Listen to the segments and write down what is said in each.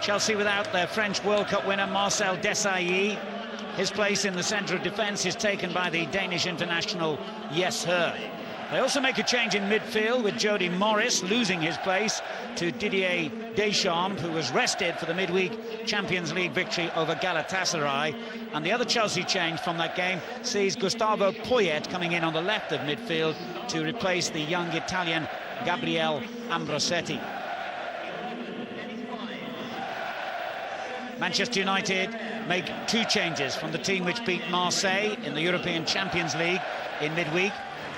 Chelsea without their French World Cup winner Marcel Desailly. His place in the centre of defence is taken by the Danish international Jes Her. They also make a change in midfield with Jody Morris losing his place to Didier Deschamps, who was rested for the midweek Champions League victory over Galatasaray. And the other Chelsea change from that game sees Gustavo Poyet coming in on the left of midfield to replace the young Italian Gabriele Ambrosetti. Manchester United make two changes from the team which beat Marseille in the European Champions League in midweek.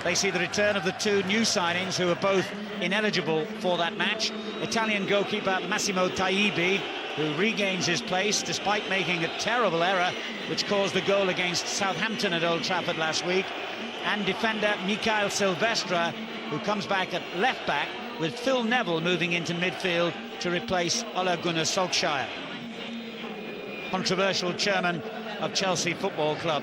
They see the return of the two new signings who are both ineligible for that match. Italian goalkeeper Massimo Taibi, who regains his place despite making a terrible error which caused the goal against Southampton at Old Trafford last week, and defender Mikael Silvestre, who comes back at left back, with Phil Neville moving into midfield to replace Ole Gunnar Solskjaer, controversial chairman of Chelsea Football Club.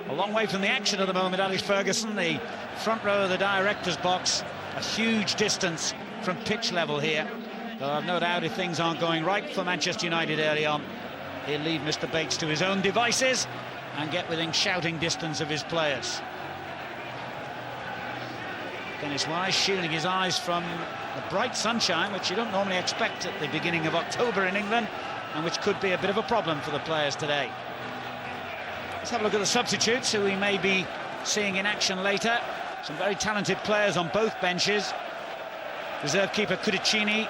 A long way from the action at the moment, Alex Ferguson, the front row of the director's box, a huge distance from pitch level here. Though I've no doubt if things aren't going right for Manchester United early on, he'll leave Mr. Bates to his own devices and get within shouting distance of his players. Dennis Wise shielding his eyes from the bright sunshine, which you don't normally expect at the beginning of October in England, and which could be a bit of a problem for the players today. Let's have a look at the substitutes who we may be seeing in action later. Some very talented players on both benches. Reserve keeper Kudicini,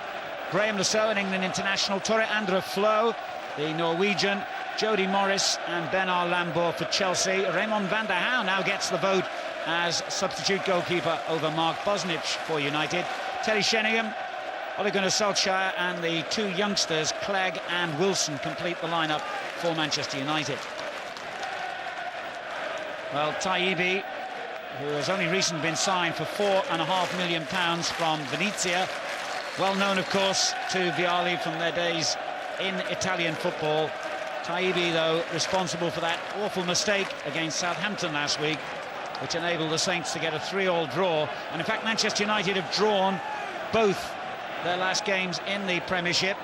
Graham Lasseau, an England international, Tore Andre Flo, the Norwegian, Jody Morris and Bernard Lambour for Chelsea. Raymond van der Haan now gets the vote as substitute goalkeeper over Mark Bosnich for United. Terry Sheringham, Ole Gunnar Solskjaer and the two youngsters, Clegg and Wilson, complete the lineup for Manchester United. Well, Taibi, who has only recently been signed for £4.5 million from Venezia, well known, of course, to Vialli from their days in Italian football. Taibi, though, responsible for that awful mistake against Southampton last week, which enabled the Saints to get a 3-3 draw. And in fact, Manchester United have drawn both their last games in the Premiership.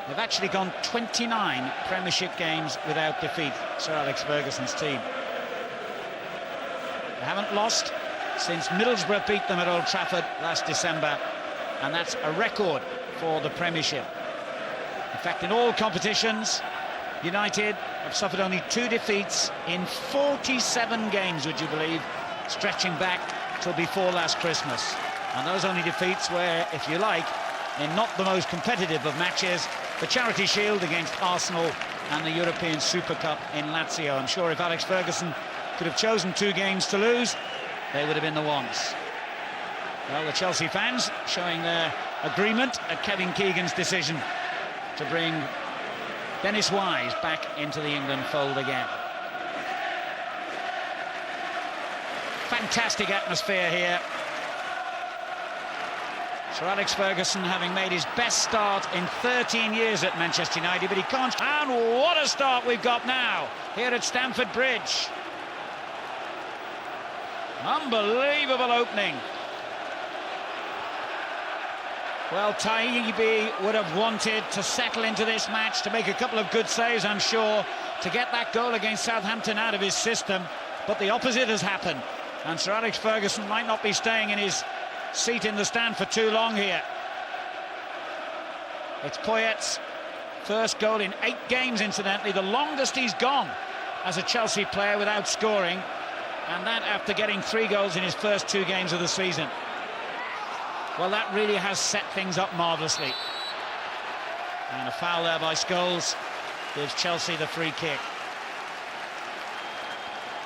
They've actually gone 29 Premiership games without defeat, Sir Alex Ferguson's team. They haven't lost since Middlesbrough beat them at Old Trafford last December, and that's a record for the Premiership. In fact, in all competitions, United have suffered only 2 defeats in 47 games, would you believe, stretching back till before last Christmas. And those only defeats were, if you like, in not the most competitive of matches, the Charity Shield against Arsenal and the European Super Cup in Lazio. I'm sure if Alex Ferguson could have chosen 2 games to lose, they would have been the ones. Well, the Chelsea fans showing their agreement at Kevin Keegan's decision to bring Dennis Wise back into the England fold again. Fantastic atmosphere here. Sir Alex Ferguson having made his best start in 13 years at Manchester United, but he can't. And what a start we've got now here at Stamford Bridge. Unbelievable opening. Well, Taibi would have wanted to settle into this match, to make a couple of good saves, I'm sure, to get that goal against Southampton out of his system, but the opposite has happened, and Sir Alex Ferguson might not be staying in his seat in the stand for too long here. It's Poyet's first goal in 8 games, incidentally, the longest he's gone as a Chelsea player without scoring, and that after getting 3 goals in his first 2 games of the season. Well, that really has set things up marvellously. And a foul there by Scholes gives Chelsea the free kick.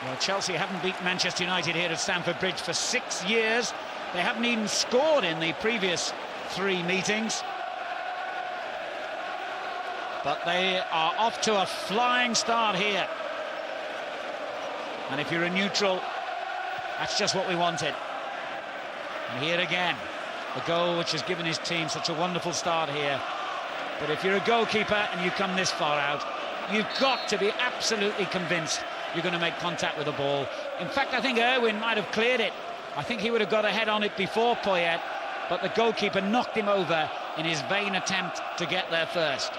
Well, Chelsea haven't beaten Manchester United here at Stamford Bridge for 6 years. They haven't even scored in the previous 3 meetings. But they are off to a flying start here. And if you're a neutral, that's just what we wanted. And here again, the goal which has given his team such a wonderful start here. But if you're a goalkeeper and you come this far out, you've got to be absolutely convinced you're going to make contact with the ball. In fact, I think Irwin might have cleared it. I think he would have got a head on it before Poyet, but the goalkeeper knocked him over in his vain attempt to get there first.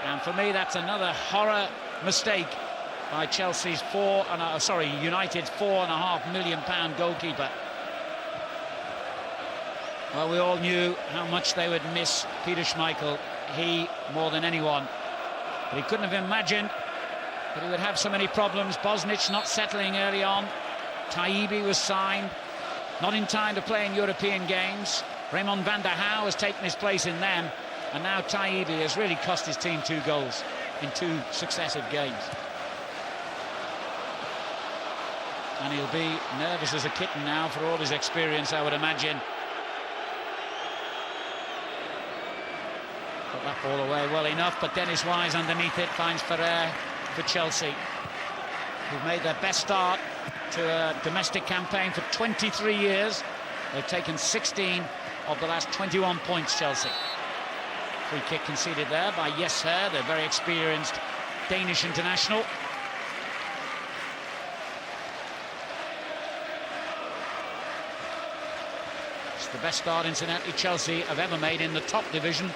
And for me, that's another horror mistake by United's £4.5 million goalkeeper. Well, we all knew how much they would miss Peter Schmeichel, he more than anyone. But he couldn't have imagined that he would have so many problems. Bosnich not settling early on. Taibbi was signed, not in time to play in European games. Raymond van der Houw has taken his place in them. And now Taibbi has really cost his team 2 goals in 2 successive games. And he'll be nervous as a kitten now for all his experience, I would imagine. Put that ball away well enough, but Dennis Wise underneath it finds Ferrer for Chelsea, who've made their best start to a domestic campaign for 23 years. They've taken 16 of the last 21 points, Chelsea. Free kick conceded there by Jesper, the very experienced Danish international. It's the best start, incidentally, Chelsea have ever made in the top division.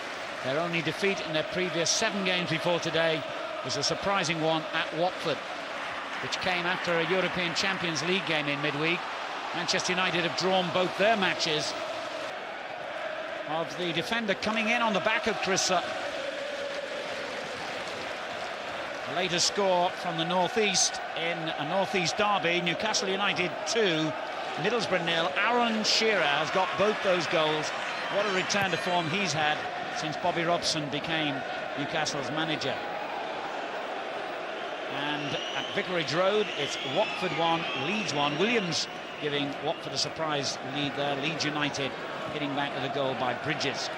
Their only defeat in their previous 7 games before today was a surprising one at Watford, which came after a European Champions League game in midweek. Manchester United have drawn both their matches. Of the defender coming in on the back of Chris Sutton. The latest score from the northeast in a northeast derby: Newcastle United 2, Middlesbrough 0. Aaron Shearer has got both those goals. What a return to form he's had since Bobby Robson became Newcastle's manager. And at Vicarage Road, it's Watford 1, Leeds 1. Williams giving Watford a surprise lead there. Leeds United hitting back with a goal by Bridges.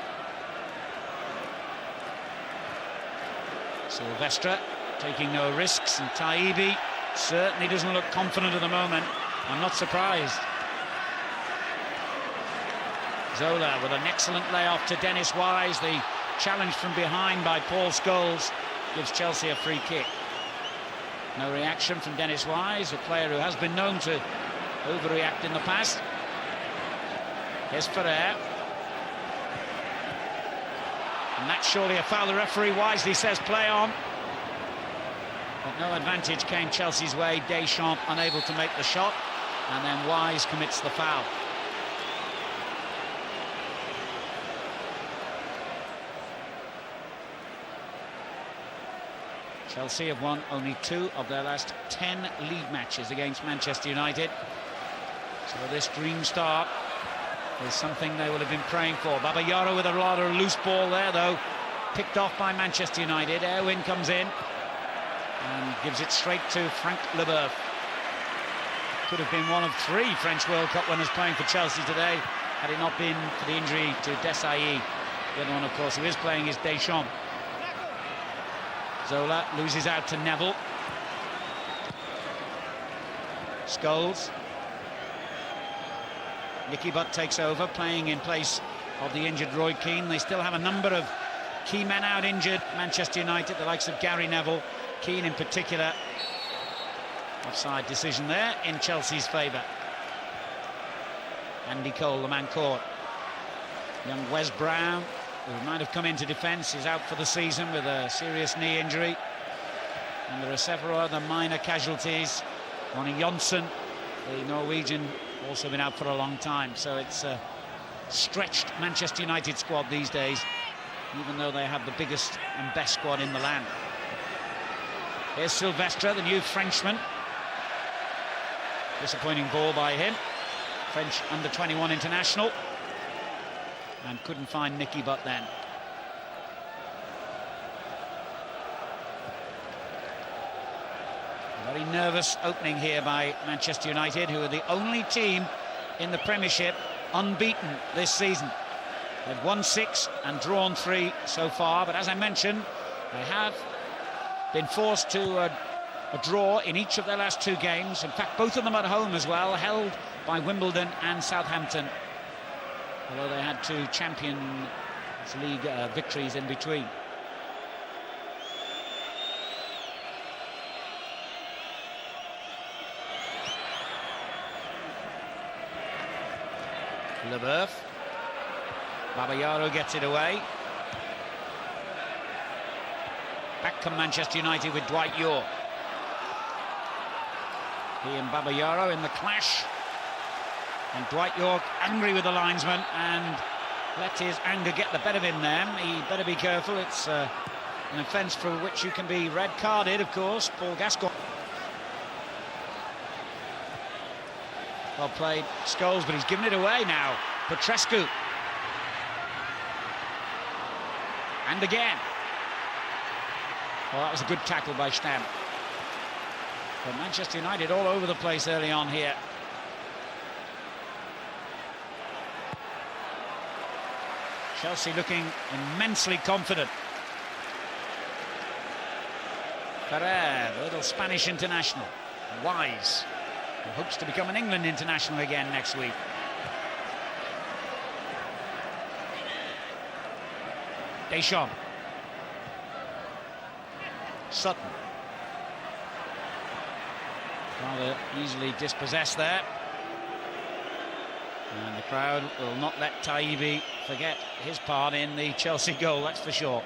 Silvestre taking no risks, and Taibbi certainly doesn't look confident at the moment. I'm not surprised. Zola with an excellent layoff to Dennis Wise. The challenge from behind by Paul Scholes gives Chelsea a free kick. No reaction from Dennis Wise, a player who has been known to overreact in the past. Here's Ferrer. And that's surely a foul. The referee wisely says play on. But no advantage came Chelsea's way. Deschamps unable to make the shot. And then Wise commits the foul. Chelsea have won only 2 of their last 10 league matches against Manchester United. So this dream start is something they will have been praying for. Babayaro with a rather loose ball there, though. Picked off by Manchester United. Erwin comes in and gives it straight to Frank Leboeuf. Could have been one of 3 French World Cup winners playing for Chelsea today, had it not been for the injury to Desailly. The other one, of course, who is playing is Deschamps. Zola loses out to Neville. Scholes. Nicky Butt takes over, playing in place of the injured Roy Keane. They still have a number of key men out injured, Manchester United, the likes of Gary Neville, Keane in particular. Offside decision there in Chelsea's favour. Andy Cole, the man caught. Young Wes Brown, who might have come into defence, is out for the season with a serious knee injury. And there are several other minor casualties. Ronnie Johnsen, the Norwegian, also been out for a long time. So it's a stretched Manchester United squad these days, even though they have the biggest and best squad in the land. Here's Silvestre, the new Frenchman. Disappointing ball by him. French under-21 international. And couldn't find Nicky Butt then. A very nervous opening here by Manchester United, who are the only team in the Premiership unbeaten this season. They've won 6 and drawn 3 so far, but as I mentioned, they have been forced to a draw in each of their last 2 games. In fact, both of them at home as well, held by Wimbledon and Southampton, although they had 2 Champions League victories in between. Leboeuf. Babayaro gets it away. Back come Manchester United with Dwight Yorke. He and Babayaro in the clash. And Dwight Yorke angry with the linesman and let his anger get the better of him then. He better be careful. It's an offence for which you can be red-carded, of course. Paul Gascoigne. Well played, Scholes, but he's given it away now. Petrescu. And again. Well, that was a good tackle by Stam. But Manchester United all over the place early on here. Chelsea looking immensely confident. Ferrer, the little Spanish international, wise, who hopes to become an England international again next week. Deschamps. Sutton. Rather easily dispossessed there. And the crowd will not let Taibbi forget his part in the Chelsea goal, that's for sure.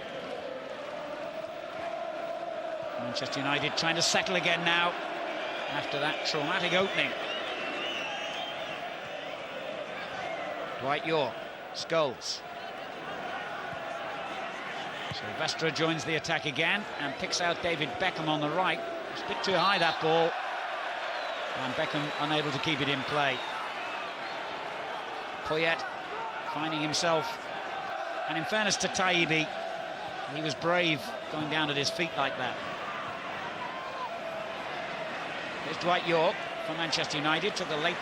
Manchester United trying to settle again now after that traumatic opening. Dwight Yorke, Scholes. Silvestre joins the attack again and picks out David Beckham on the right. It's a bit too high, that ball. And Beckham unable to keep it in play. Poyet finding himself, and in fairness to Taibbi, he was brave going down at his feet like that. There's Dwight Yorke for Manchester United, took a late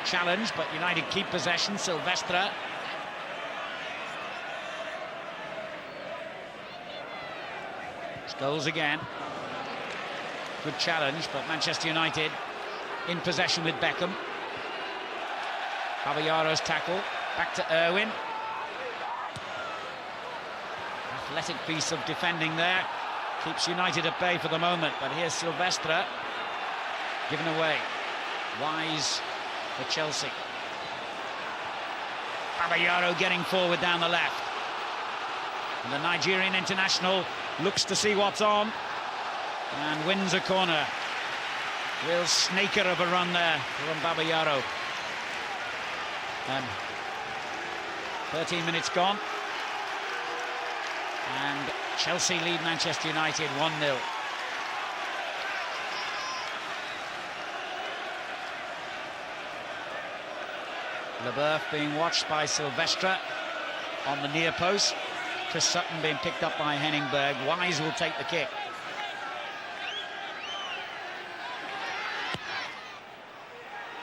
challenge, but United keep possession. Silvestre. Scholes again. Good challenge, but Manchester United in possession with Beckham. Babayaro's tackle, back to Irwin. Athletic piece of defending there. Keeps United at bay for the moment, but here's Silvestre. Given away. Wise for Chelsea. Babayaro getting forward down the left. And the Nigerian international looks to see what's on and wins a corner. Real snaker of a run there from Babayaro. 13 minutes gone. And Chelsea lead Manchester United 1-0. Leboeuf being watched by Silvestre on the near post. Chris Sutton being picked up by Henningberg. Wise will take the kick.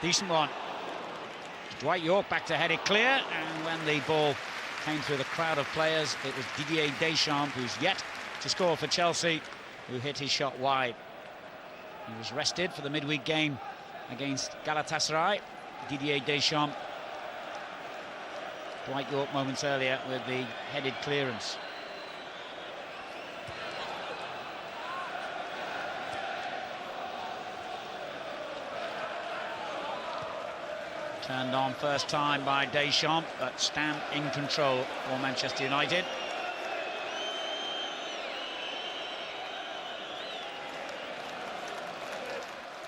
Decent one. Dwight Yorke back to head it clear, and when the ball came through the crowd of players, it was Didier Deschamps, who's yet to score for Chelsea, who hit his shot wide. He was rested for the midweek game against Galatasaray. Didier Deschamps. Dwight Yorke moments earlier with the headed clearance. Turned on first time by Deschamps, but Stam in control for Manchester United.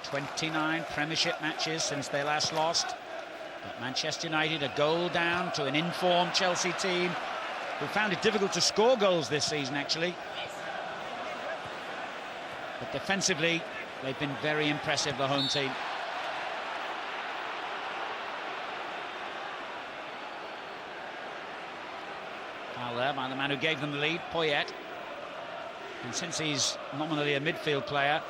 "29 Premiership matches since they last lost. But Manchester United a goal down to an informed Chelsea team who found it difficult to score goals this season, actually. But defensively, they've been very impressive, the home team. Foul there by the man who gave them the lead, Poyet. And since he's nominally a midfield player,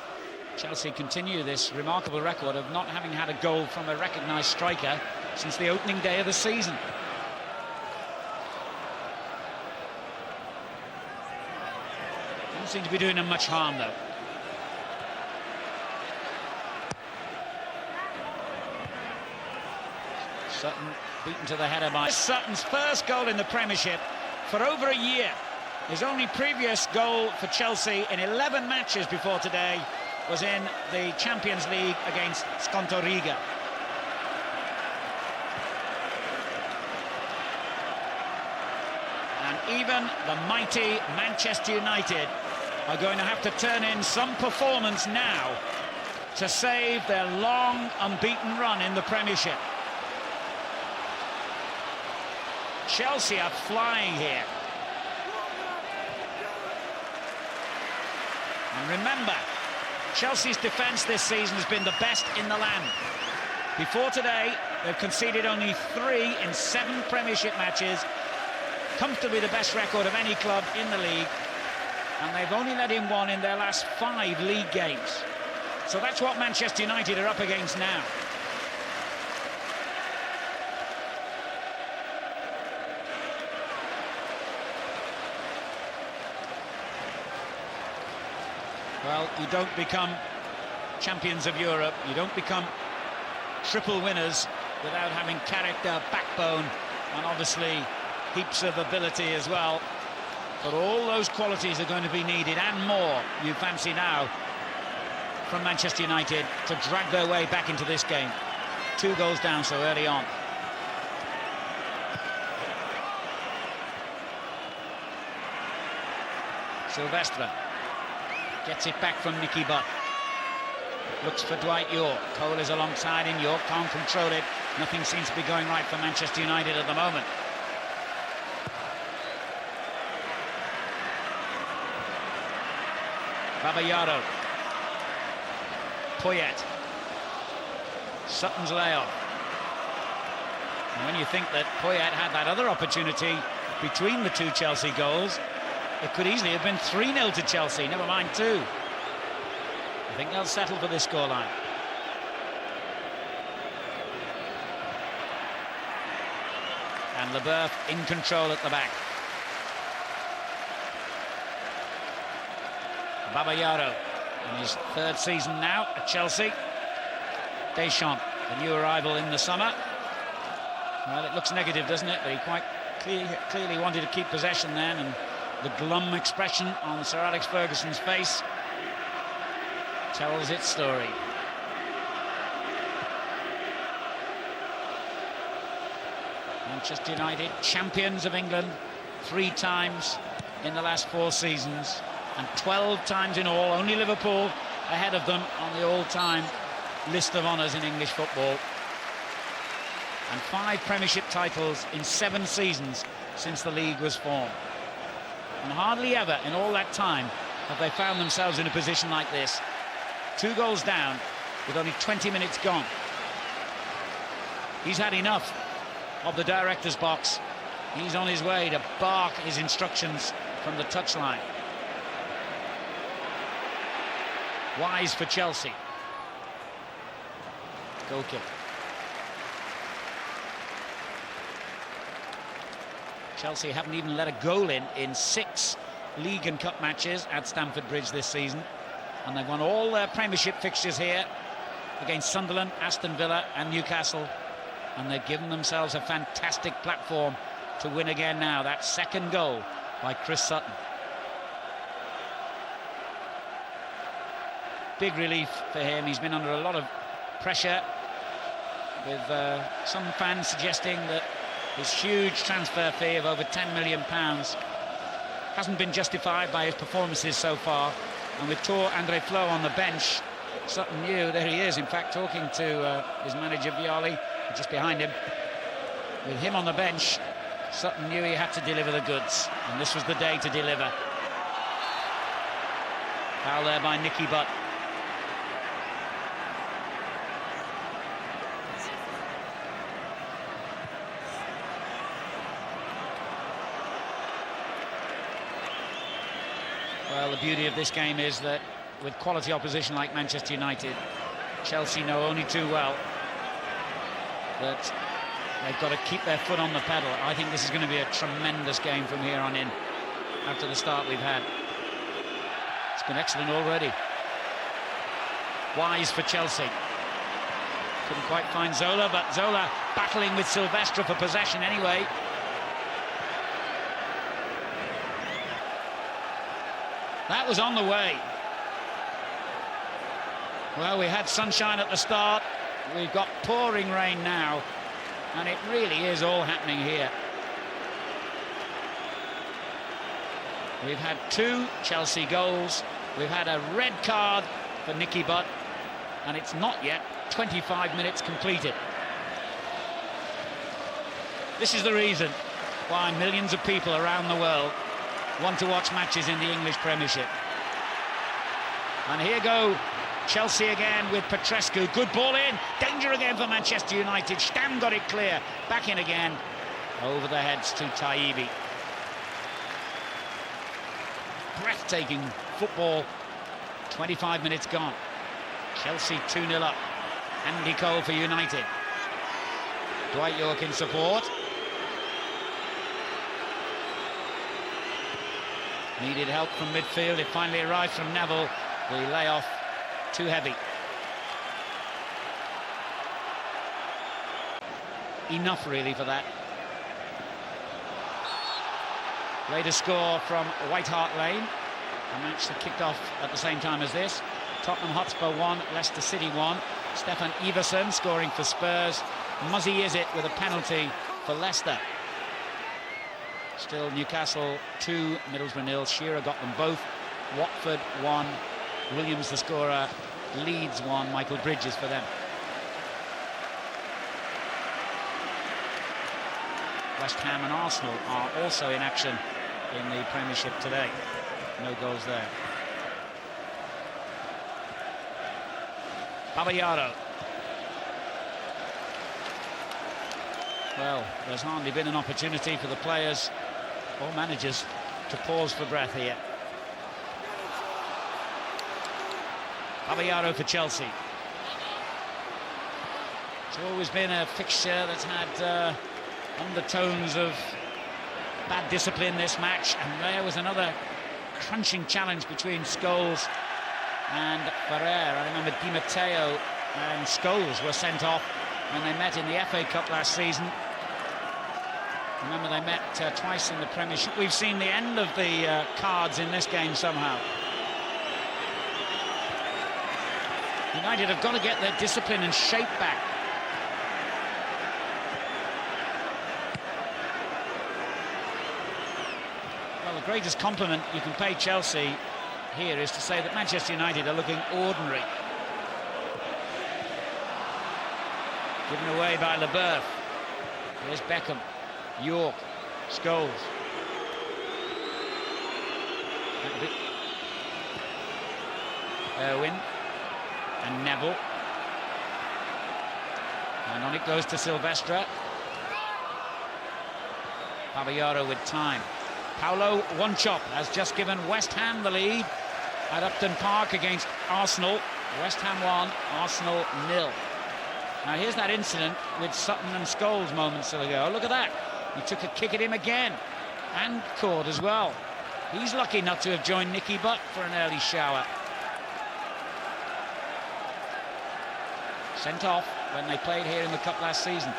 Chelsea continue this remarkable record of not having had a goal from a recognised striker since the opening day of the season. Doesn't seem to be doing them much harm, though. Sutton beaten to the header by Sutton's first goal in the Premiership for over a year. His only previous goal for Chelsea in 11 matches before today was in the Champions League against Skonto Riga. season, the mighty Manchester United are going to have to turn in some performance now to save their long unbeaten run in the Premiership. Chelsea are flying here. And remember, Chelsea's defence this season has been the best in the land. Before today, they've conceded only 3 in 7 Premiership matches, comfortably the best record of any club in the league, and they've only let in 1 in their last 5 league games. So that's what Manchester United are up against now. Well, you don't become champions of Europe, you don't become triple winners without having character, backbone, and obviously heaps of ability as well. But all those qualities are going to be needed, and more, you fancy now, from Manchester United to drag their way back into this game. 2 goals down so early on. Silvestre gets it back from Nicky Butt. Looks for Dwight York. Cole is alongside him. York can't control it. Nothing seems to be going right for Manchester United at the moment. Babayaro. Poyet. Sutton's layoff. And when you think that Poyet had that other opportunity between the 2 Chelsea goals, it could easily have been 3-0 to Chelsea, never mind 2. I think they'll settle for this scoreline. And Leboeuf in control at the back. Babayaro in his 3rd season now at Chelsea. Deschamps, the new arrival in the summer. Well, it looks negative, doesn't it? But he quite clearly wanted to keep possession then, and the glum expression on Sir Alex Ferguson's face tells its story. Manchester United, champions of England 3 times in the last 4 seasons, and 12 times in all, only Liverpool ahead of them on the all-time list of honours in English football. And 5 Premiership titles in 7 seasons since the league was formed. And hardly ever in all that time have they found themselves in a position like this. 2 goals down with only 20 minutes gone. He's had enough of the director's box. He's on his way to bark his instructions from the touchline. Wise for Chelsea. Goal kick. Chelsea haven't even let a goal in 6 league and cup matches at Stamford Bridge this season, and they've won all their Premiership fixtures here against Sunderland, Aston Villa and Newcastle, and they've given themselves a fantastic platform to win again now. That 2nd goal by Chris Sutton. Big relief for him. He's been under a lot of pressure, with some fans suggesting that his huge transfer fee of over £10 million hasn't been justified by his performances so far. And with Tor Andre Flo on the bench, Sutton knew, there he is in fact talking to his manager Violi, just behind him. With him on the bench, Sutton knew he had to deliver the goods, and this was the day to deliver. Foul there by Nicky Butt. Well, the beauty of this game is that with quality opposition like Manchester United, Chelsea know only too well that they've got to keep their foot on the pedal. I think this is going to be a tremendous game from here on in, after the start we've had. It's been excellent already. Wise for Chelsea. Couldn't quite find Zola, but Zola battling with Silvestre for possession anyway. That was on the way. Well, we had sunshine at the start. We've got pouring rain now, and it really is all happening here. We've had 2 Chelsea goals. We've had a red card for Nicky Butt, and it's not yet 25 minutes completed. This is the reason why millions of people around the world want to watch matches in the English Premiership. And here go Chelsea again with Petrescu. Good ball in. Danger again for Manchester United. Stam got it clear. Back in again. Over the heads to Taibbi. Breathtaking football. 25 minutes gone. Chelsea 2-0 up. Andy Cole for United. Dwight York in support. Needed help from midfield. It finally arrived from Neville. The layoff too heavy. Enough really for that. Later score from White Hart Lane. A match that kicked off at the same time as this. Tottenham Hotspur 1, Leicester City 1. Stefan Iversen scoring for Spurs. Muzzy is it with a penalty for Leicester. Still Newcastle 2, Middlesbrough 0. Shearer got them both. Watford 1, Williams the scorer. Leeds 1, Michael Bridges for them. West Ham and Arsenal are also in action in the Premiership today. No goals there. Pavallaro. Well, there's hardly been an opportunity for the players or managers to pause for breath here. Pavallaro for Chelsea. It's always been a fixture that's had undertones of bad discipline this match, and there was another crunching challenge between Scholes and Ferrer. I remember Di Matteo and Scholes were sent off when they met in the FA Cup last season. Remember, they met twice in the Premiership. We've seen the end of the cards in this game somehow. United have got to get their discipline and shape back. Well, the greatest compliment you can pay Chelsea here is to say that Manchester United are looking ordinary. Given away by Leboeuf. Here's Beckham, York, Scholes. Irwin and Neville. And on it goes to Silvestre. Pavallaro with time. Paulo Wanchop has just given West Ham the lead at Upton Park against Arsenal. West Ham 1, Arsenal 0. Now here's that incident with Sutton and Scholes moments ago. Look at that. He took a kick at him again and caught as well. He's lucky not to have joined Nicky Butt for an early shower. Sent off when they played here in the Cup last season.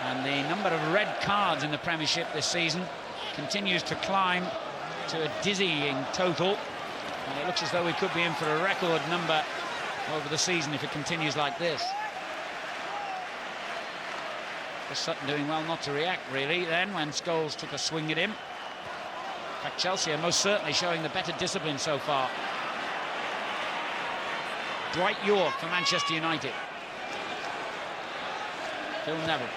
And the number of red cards in the Premiership this season continues to climb to a dizzying total. And it looks as though we could be in for a record number over the season if it continues like this. Just Sutton doing well not to react, really, then, when Scholes took a swing at him. In fact, Chelsea are most certainly showing the better discipline so far. Dwight York for Manchester United. Phil Neville.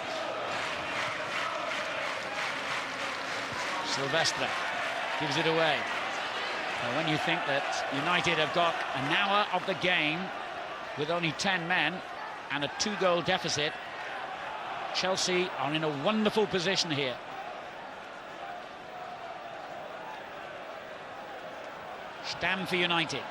Silvestre gives it away. Now, when you think that United have got an hour of the game with only 10 men and a 2-goal deficit, Chelsea are in a wonderful position here. Stam for United.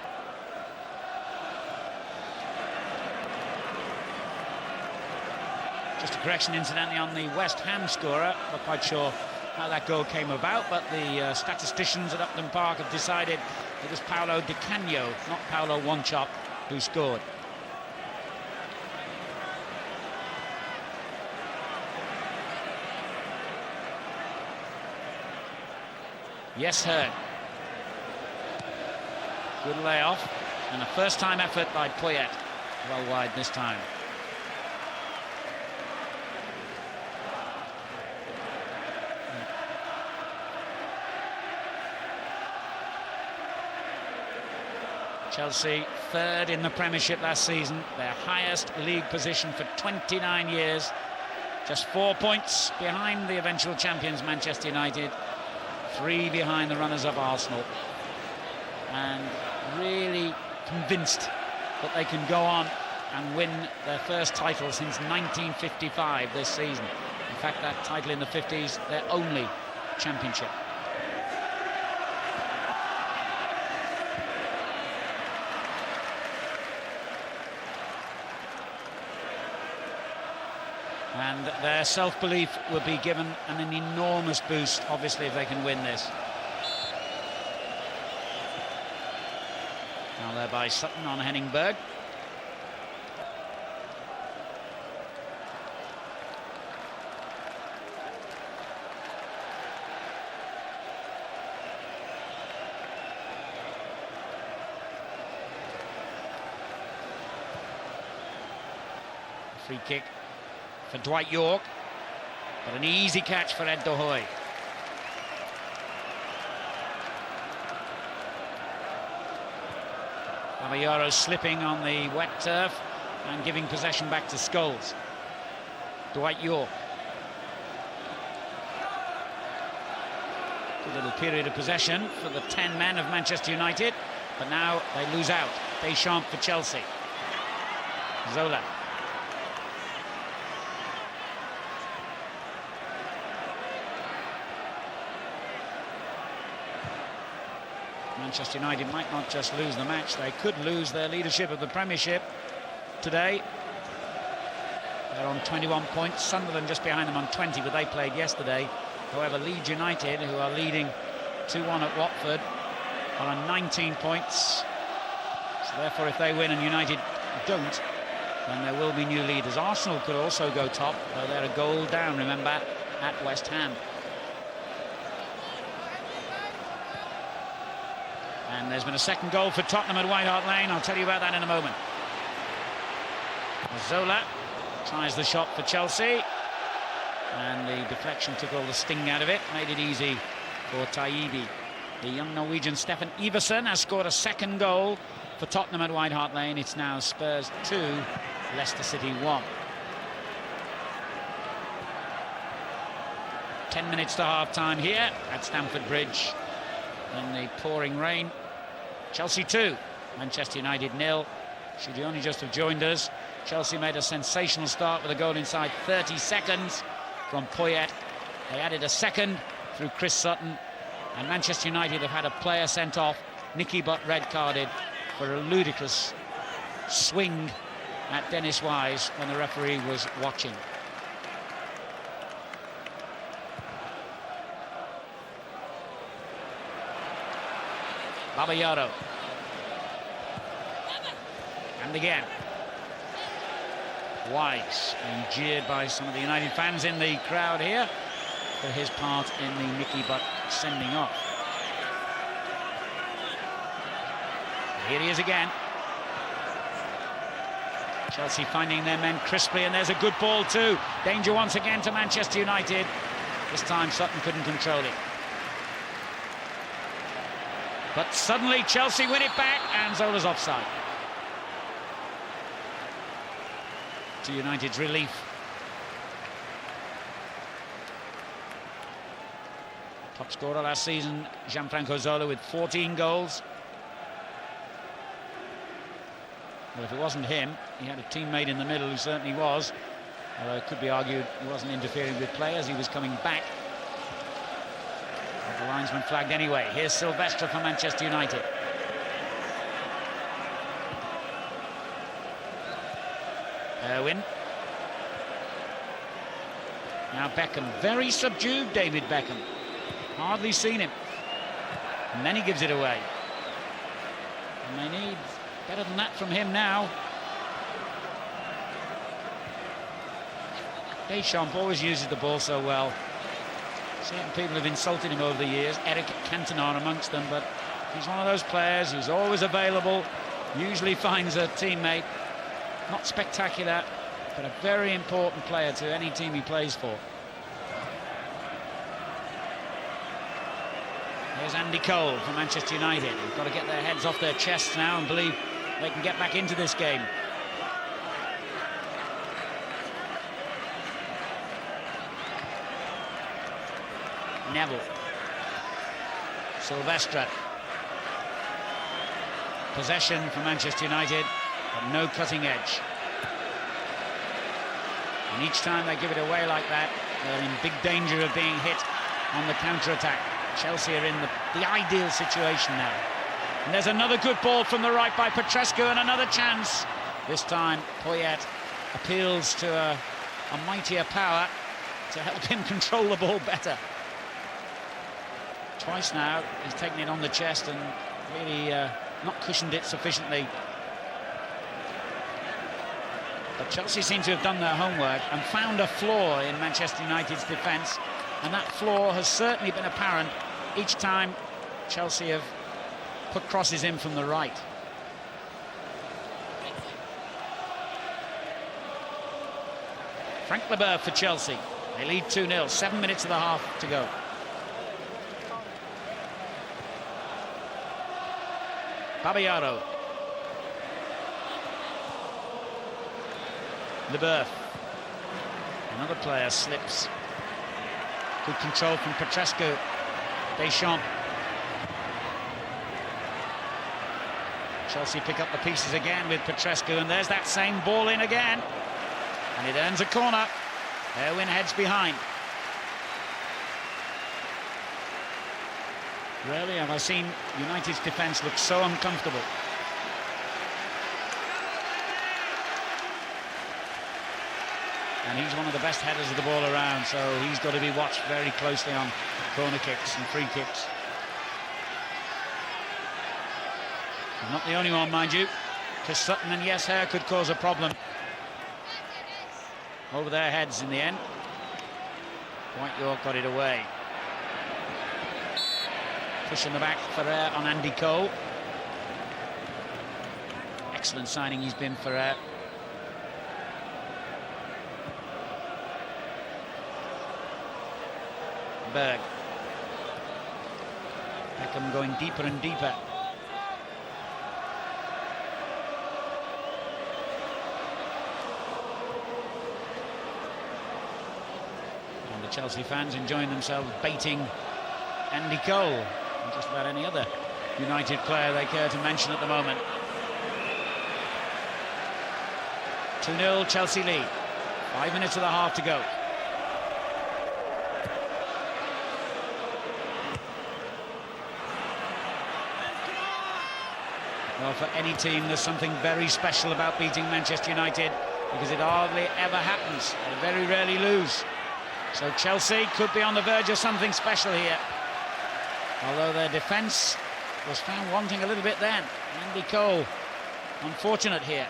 Just a correction, incidentally, on the West Ham scorer. Not quite sure how that goal came about, but the statisticians at Upton Park have decided it was Paulo Di Canio, not Paulo Wanchop, who scored. Yes, Heard. Good layoff, and a first-time effort by Poyet. Well wide this time. Chelsea third in the Premiership last season, their highest league position for 29 years. Just 4 points behind the eventual champions Manchester United, 3 behind the runners-up Arsenal, and really convinced that they can go on and win their first title since 1955 this season. In fact, that title in the 50s, their only championship. And their self-belief will be given an enormous boost, obviously, if they can win this. Now there by Sutton on Henningberg. Free kick for Dwight York, but an easy catch for Ed Dohoy. Caballero slipping on the wet turf and giving possession back to Scholes. Dwight York. Good little period of possession for the 10 men of Manchester United, but now they lose out. Deschamps for Chelsea. Zola. Manchester United might not just lose the match, they could lose their leadership of the Premiership today. They're on 21 points, Sunderland just behind them on 20, but they played yesterday. However, Leeds United, who are leading 2-1 at Watford, are on 19 points. So therefore, if they win and United don't, then there will be new leaders. Arsenal could also go top, though they're a goal down, remember, at West Ham. And there's been a second goal for Tottenham at White Hart Lane. I'll tell you about that in a moment. Zola tries the shot for Chelsea. And the deflection took all the sting out of it, made it easy for Taibbi. The young Norwegian Stefan Iversen has scored a second goal for Tottenham at White Hart Lane. It's now Spurs 2, Leicester City 1. 10 minutes to half-time here at Stamford Bridge in the pouring rain. Chelsea 2, Manchester United 0. Should you only just have joined us, Chelsea made a sensational start with a goal inside 30 seconds from Poyet. They added a second through Chris Sutton, and Manchester United have had a player sent off, Nicky Butt red-carded, for a ludicrous swing at Dennis Wise when the referee was watching. Caballero. And again. Wise being jeered by some of the United fans in the crowd here for his part in the Nicky Butt sending off. Here he is again. Chelsea finding their men crisply, and there's a good ball too. Danger once again to Manchester United. This time Sutton couldn't control it. But suddenly Chelsea win it back, and Zola's offside. To United's relief. Top scorer last season, Gianfranco Zola, with 14 goals. Well, if it wasn't him, he had a teammate in the middle who certainly was. Although it could be argued he wasn't interfering with play as he was coming back. The linesman flagged anyway. Here's Silvestre for Manchester United. Irwin. Now Beckham, very subdued, David Beckham. Hardly seen him. And then he gives it away. And they need better than that from him now. Deschamps always uses the ball so well. Certain people have insulted him over the years, Eric Cantona amongst them, but he's one of those players who's always available, usually finds a teammate. Not spectacular, but a very important player to any team he plays for. Here's Andy Cole for Manchester United. They've got to get their heads off their chests now and believe they can get back into this game. Neville. Silvestre. Possession for Manchester United, but no cutting edge. And each time they give it away like that, they're in big danger of being hit on the counter-attack. Chelsea are in the ideal situation now. And there's another good ball from the right by Petrescu, and another chance. This time, Poyet appeals to a mightier power to help him control the ball better. Twice now, he's taken it on the chest and really not cushioned it sufficiently. But Chelsea seem to have done their homework and found a flaw in Manchester United's defence, and that flaw has certainly been apparent each time Chelsea have put crosses in from the right. Frank Leboeuf for Chelsea. They lead 2-0, 7 minutes of the half to go. Babayaro. Leboeuf. Another player slips. Good control from Petrescu. Deschamps. Chelsea pick up the pieces again with Petrescu, and there's that same ball in again. And it earns a corner. Erwin heads behind. Rarely have I seen United's defence look so uncomfortable. And he's one of the best headers of the ball around, so he's got to be watched very closely on corner kicks and free kicks. He's not the only one, mind you. Chris Sutton and Yesher could cause a problem. Over their heads in the end. White York got it away. Push in the back Ferrer on Andy Cole. Excellent signing he's been, Ferrer. Berg. Beckham going deeper and deeper. And the Chelsea fans enjoying themselves baiting Andy Cole and just about any other United player they care to mention at the moment. 2-0 Chelsea lead. 5 minutes of the half to go. Well, for any team, there's something very special about beating Manchester United, because it hardly ever happens. They very rarely lose. So Chelsea could be on the verge of something special here. Although their defence was found wanting a little bit then. Andy Cole, unfortunate here.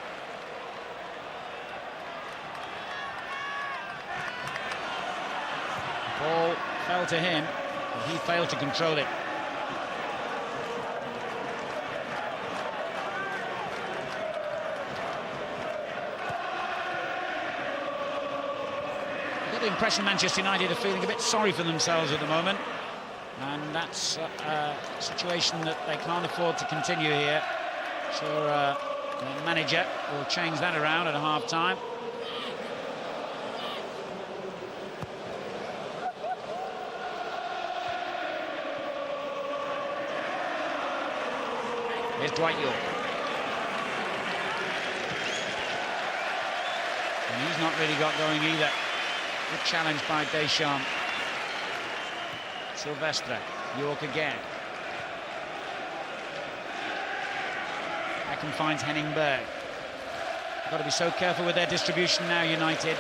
The ball fell to him, but he failed to control it. The impression Manchester United are feeling a bit sorry for themselves at the moment, and that's a situation that they can't afford to continue here. Sure, the manager will change that around at half-time. Here's Dwight York. And he's not really got going either. Good challenge by Deschamps. Silvestre, York again. Beckham finds Henning Berg. Got to be so careful with their distribution now, United.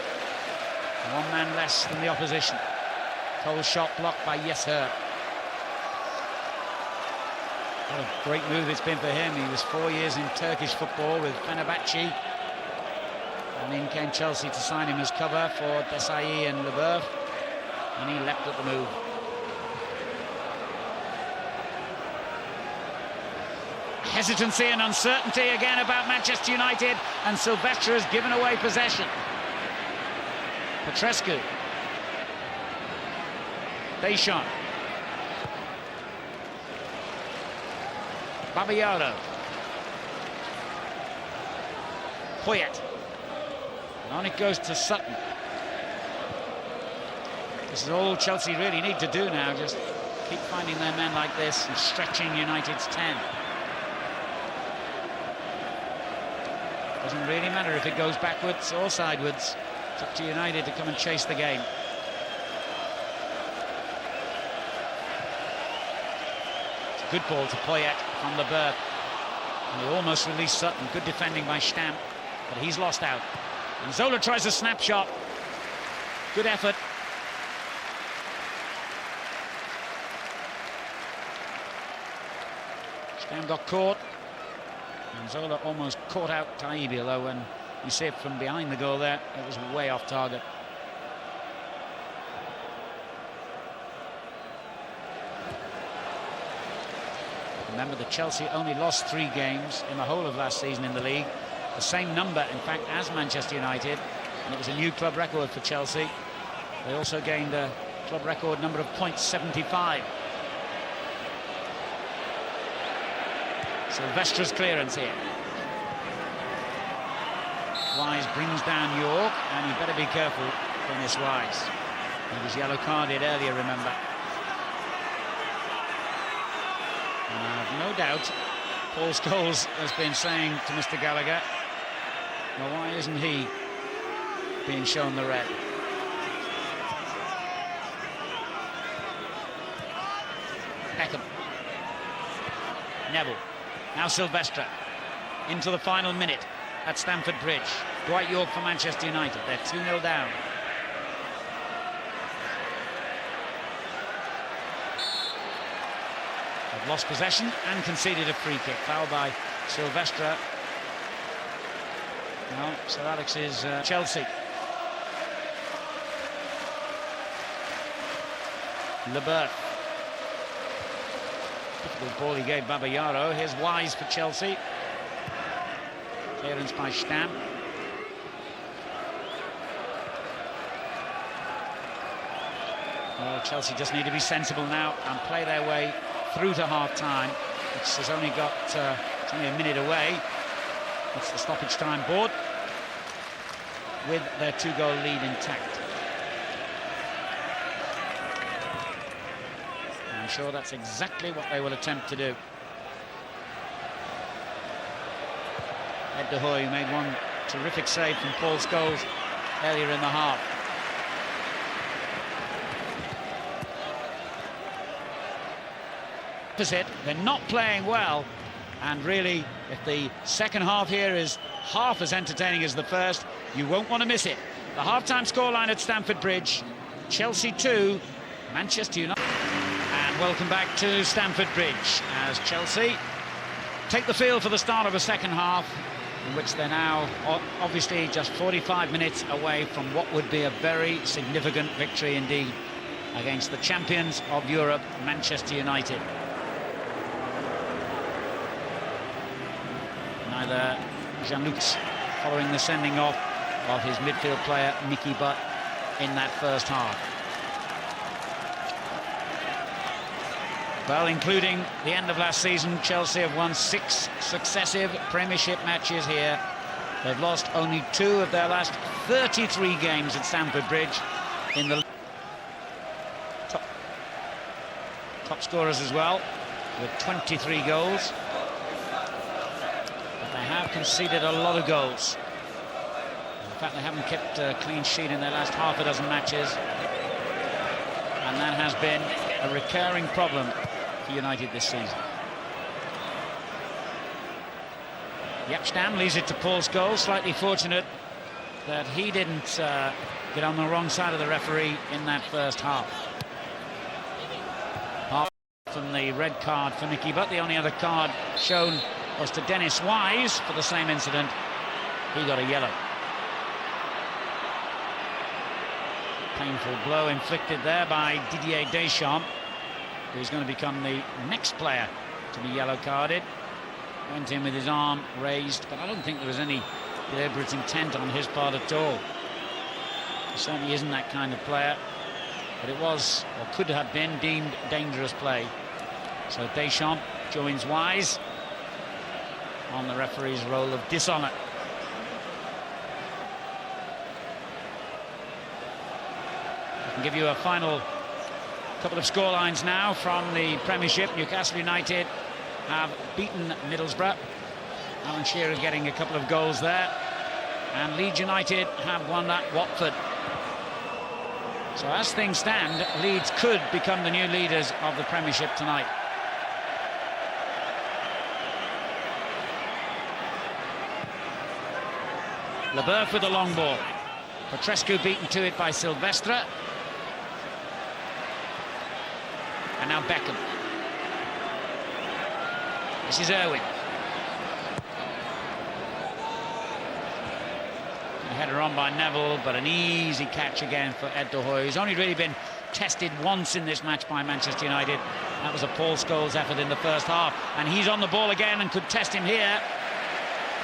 One man less than the opposition. Cole's shot blocked by Yesher. What a great move it's been for him. He was 4 years in Turkish football with Fenerbahce. And in came Chelsea to sign him as cover for Desailly and Leboeuf, and he leapt at the move. Hesitancy and uncertainty again about Manchester United, and Silvestre has given away possession. Petrescu. Deschamps. Babayaro. Poyet. And on it goes to Sutton. This is all Chelsea really need to do now, just keep finding their men like this and stretching United's 10. Doesn't really matter if it goes backwards or sideways. It's up to United to come and chase the game. It's a good ball to Poyet from the berth. And he almost released Sutton. Good defending by Stamp, but he's lost out. And Zola tries a snapshot. Good effort. Stamp got caught. And Zola almost caught out Taibbi, although when you see it from behind the goal there, it was way off target. Remember that Chelsea only lost 3 games in the whole of last season in the league. The same number, in fact, as Manchester United. And it was a new club record for Chelsea. They also gained a club record number of points, 75. Silvestra's clearance here. Wise brings down York, and you better be careful, Dennis Wise. He was yellow carded earlier, remember. And I've no doubt Paul Scholes has been saying to Mr. Gallagher, well, why isn't he being shown the red? Beckham. Neville. Now Silvestre. Into the final minute at Stamford Bridge. Dwight York for Manchester United. They're 2-0 down. They've lost possession and conceded a free kick. Foul by Silvestre. Well, Sir Alex is Chelsea. Leboeuf. Difficult ball he gave Babayaro. Here's Wise for Chelsea. Clearance by Stamp. Well, Chelsea just need to be sensible now and play their way through to half-time, which has only got it's only a minute away. It's the stoppage time board with their 2-goal lead intact. I'm sure that's exactly what they will attempt to do. Ed de Hoy made one terrific save from Paul Scholes earlier in the half. Opposite, they're not playing well, and really, if the second half here is half as entertaining as the first, you won't want to miss it. The half-time scoreline at Stamford Bridge: Chelsea 2, Manchester United. And welcome back to Stamford Bridge as Chelsea take the field for the start of a second half, in which they're now obviously just 45 minutes away from what would be a very significant victory indeed against the champions of Europe, Manchester United. Neither Jean-Luc following the sending off of his midfield player Mickey Butt in that first half. Well, including the end of last season, Chelsea have won 6 successive Premiership matches here. They've lost only 2 of their last 33 games at Stamford Bridge in the top scorers as well, with 23 goals. But they have conceded a lot of goals. In fact, they haven't kept a clean sheet in their last half a dozen matches, and that has been a recurring problem for United this season. Yapstam leaves it to Paul Scholes. Slightly fortunate that he didn't get on the wrong side of the referee in that first half. Apart from the red card for Mickey Butt, the only other card shown was to Dennis Wise for the same incident. He got a yellow. Painful blow inflicted there by Didier Deschamps, who's going to become the next player to be yellow carded. Went in with his arm raised, but I don't think there was any deliberate intent on his part at all. He certainly isn't that kind of player, but it was, or could have been, deemed dangerous play. So Deschamps joins Wise, on the referee's roll of dishonour. I can give you a final couple of scorelines now from the Premiership. Newcastle United have beaten Middlesbrough. Alan Shearer getting a couple of goals there. And Leeds United have won at Watford. So as things stand, Leeds could become the new leaders of the Premiership tonight. Leboeuf with a long ball. Petrescu beaten to it by Silvestre. And now Beckham. This is Irwin. A header on by Neville, but an easy catch again for Ed de Hoy, who's only really been tested once in this match by Manchester United. That was a Paul Scholes effort in the first half. And he's on the ball again and could test him here.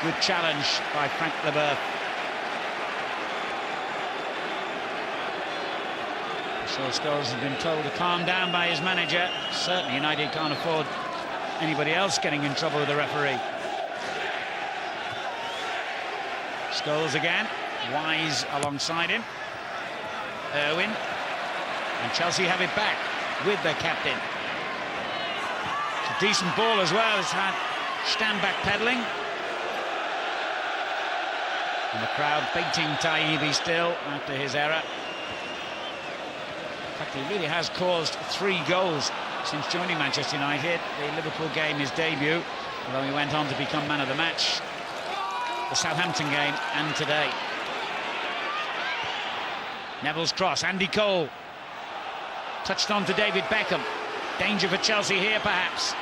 Good challenge by Frank Leboeuf. So Scholes has been told to calm down by his manager. Certainly United can't afford anybody else getting in trouble with the referee. Scholes again, Wise alongside him. Irwin, and Chelsea have it back with their captain. It's a decent ball as well. It's had stand back peddling. And the crowd baiting Taibbi still after his error. In fact, he really has caused 3 goals since joining Manchester United. The Liverpool game, his debut, although he went on to become man of the match, the Southampton game, and today. Neville's cross, Andy Cole touched on to David Beckham. Danger for Chelsea here perhaps.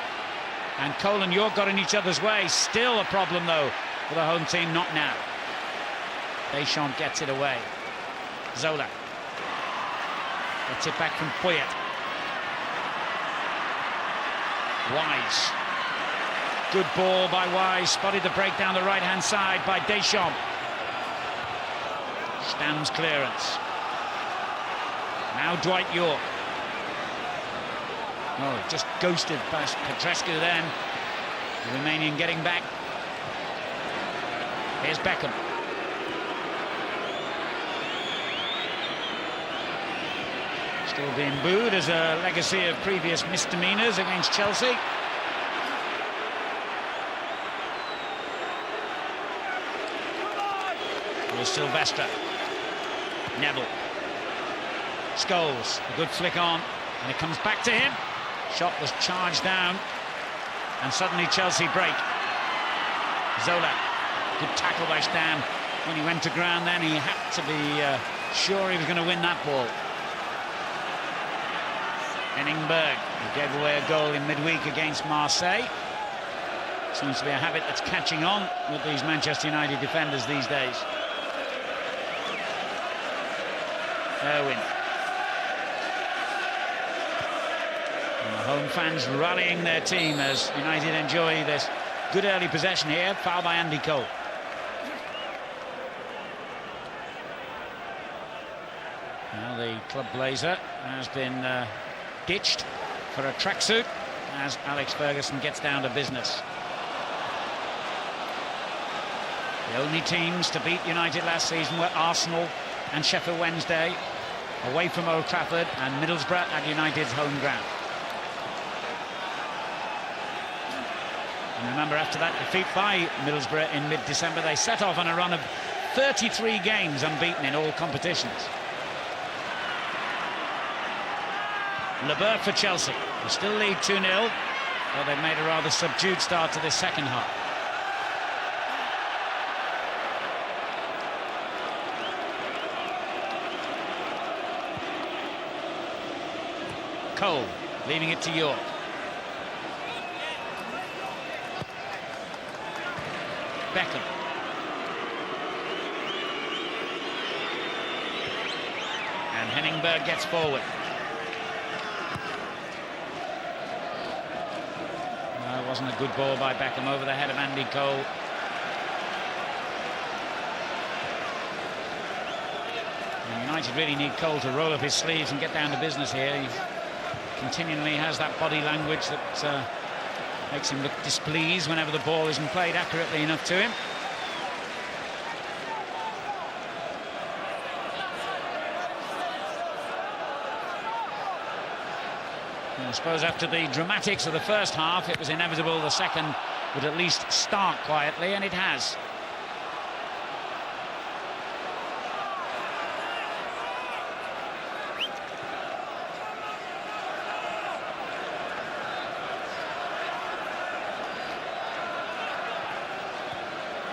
And Cole and York got in each other's way. Still a problem though for the home team, not now. Deschamps gets it away. Zola gets it back from Poyet. Wise. Good ball by Wise. Spotted the break down the right-hand side by Deschamps. Stam's clearance. Now Dwight York. Oh, just ghosted past Petrescu then. The Romanian getting back. Here's Beckham. Still being booed as a legacy of previous misdemeanors against Chelsea. Here's Silvestre. Neville. Scholes, a good flick on, and it comes back to him. Shot was charged down, and suddenly Chelsea break. Zola, good tackle by Stam. When he went to ground then, he had to be sure he was going to win that ball. Henningberg, who gave away a goal in midweek against Marseille. Seems to be a habit that's catching on with these Manchester United defenders these days. Irwin. And the home fans rallying their team as United enjoy this good early possession here. Foul by Andy Cole. Now the club blazer has been ditched for a tracksuit as Alex Ferguson gets down to business. The only teams to beat United last season were Arsenal and Sheffield Wednesday, away from Old Trafford, and Middlesbrough at United's home ground. And remember, after that defeat by Middlesbrough in mid-December, they set off on a run of 33 games unbeaten in all competitions. Leboeuf for Chelsea, who still lead 2-0, but they've made a rather subdued start to this second half. Cole, leaving it to York. Beckham. And Henningberg gets forward. No, it wasn't a good ball by Beckham over the head of Andy Cole. And United really need Cole to roll up his sleeves and get down to business here. He continually has that body language that Makes him look displeased whenever the ball isn't played accurately enough to him. I suppose after the dramatics of the first half, it was inevitable the second would at least start quietly, and it has.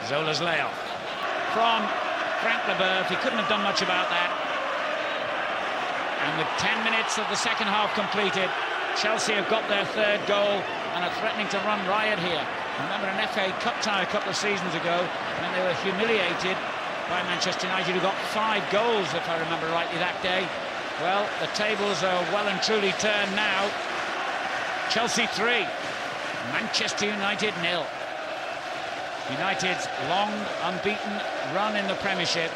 Zola's layoff from Frank Leboeuf. He couldn't have done much about that. And with 10 minutes of the second half completed, Chelsea have got their third goal and are threatening to run riot here. Remember an FA Cup tie a couple of seasons ago when they were humiliated by Manchester United, who got 5 goals, if I remember rightly, that day. Well, the tables are well and truly turned now. Chelsea 3, Manchester United 0. United's long unbeaten run in the Premiership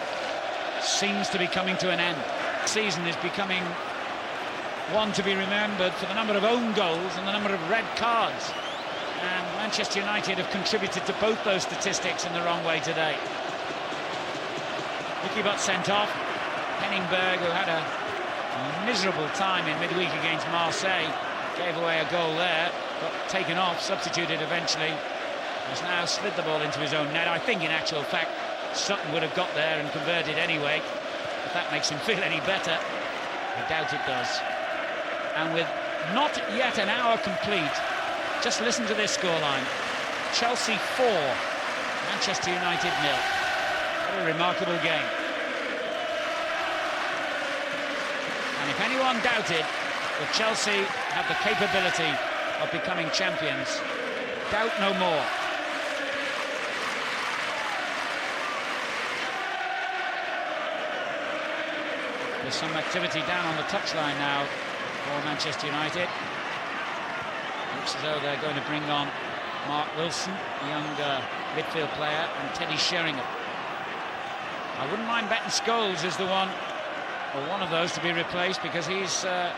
seems to be coming to an end. The season is becoming one to be remembered for the number of own goals and the number of red cards. And Manchester United have contributed to both those statistics in the wrong way today. Mickey Butt sent off. Henningberg, who had a miserable time in midweek against Marseille, gave away a goal there, got taken off, substituted eventually. Has now slid the ball into his own net. I think in actual fact Sutton would have got there and converted anyway. If that makes him feel any better, I doubt it does. And with not yet an hour complete, just listen to this scoreline. Chelsea 4, Manchester United 0. What a remarkable game. And if anyone doubted that Chelsea have the capability of becoming champions, doubt no more. There's some activity down on the touchline now for Manchester United. Looks as though they're going to bring on Mark Wilson, a young midfield player, and Teddy Sheringham. I wouldn't mind betting Scholes is the one, or one of those, to be replaced, because he's a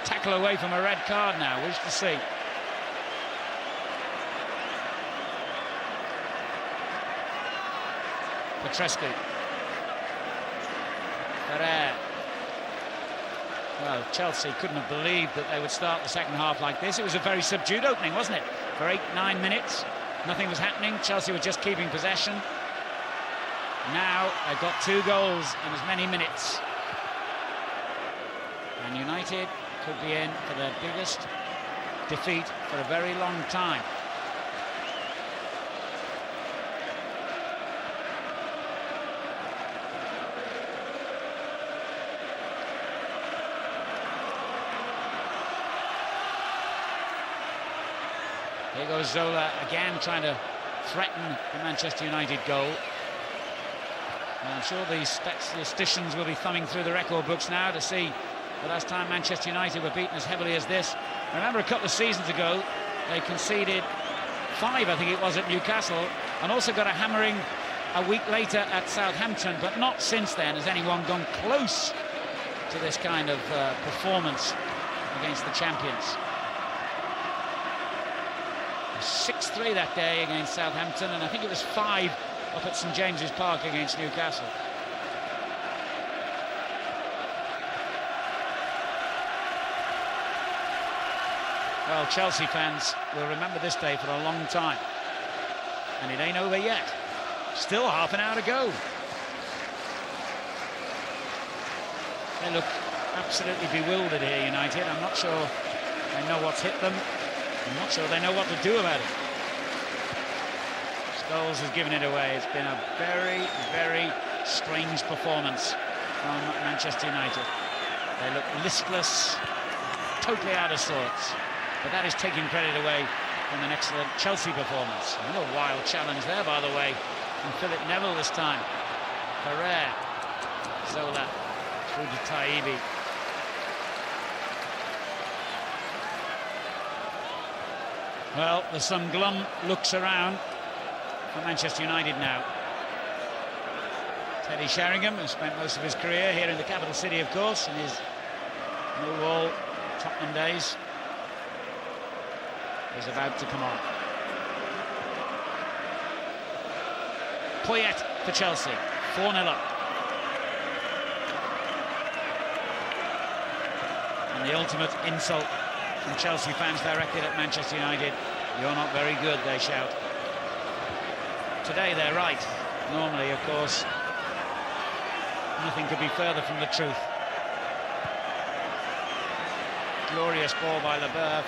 tackle away from a red card now. Wish to see. Petrescu. Ferrer. Well, Chelsea couldn't have believed that they would start the second half like this. It was a very subdued opening, wasn't it? For 8-9 minutes, nothing was happening. Chelsea were just keeping possession. Now they've got 2 goals in as many minutes. And United could be in for their biggest defeat for a very long time. Here goes Zola again, trying to threaten the Manchester United goal. And I'm sure the statisticians will be thumbing through the record books now to see the last time Manchester United were beaten as heavily as this. I remember a couple of seasons ago, they conceded 5, I think it was, at Newcastle, and also got a hammering a week later at Southampton, but not since then has anyone gone close to this kind of performance against the champions. 6-3 that day against Southampton, and I think it was 5 up at St James's Park against Newcastle. Well, Chelsea fans will remember this day for a long time, and it ain't over yet. Still half an hour to go. They look absolutely bewildered here, United. I'm not sure they know what's hit them. I'm not sure they know what to do about it. Scholes has given it away. It's been a very, very strange performance from Manchester United. They look listless, totally out of sorts. But that is taking credit away from an excellent Chelsea performance. A real wild challenge there, by the way, from Philip Neville this time. Ferrer, Zola, through to Taibbi. Well, there's some glum looks around for Manchester United now. Teddy Sheringham, who spent most of his career here in the capital city, of course, in his Millwall Tottenham days. is about to come on. Poyet for Chelsea, 4-0 up. And the ultimate insult from Chelsea fans directed at Manchester United. You're not very good, they shout. Today they're right. Normally, of course, nothing could be further from the truth. Glorious ball by Leboeuf.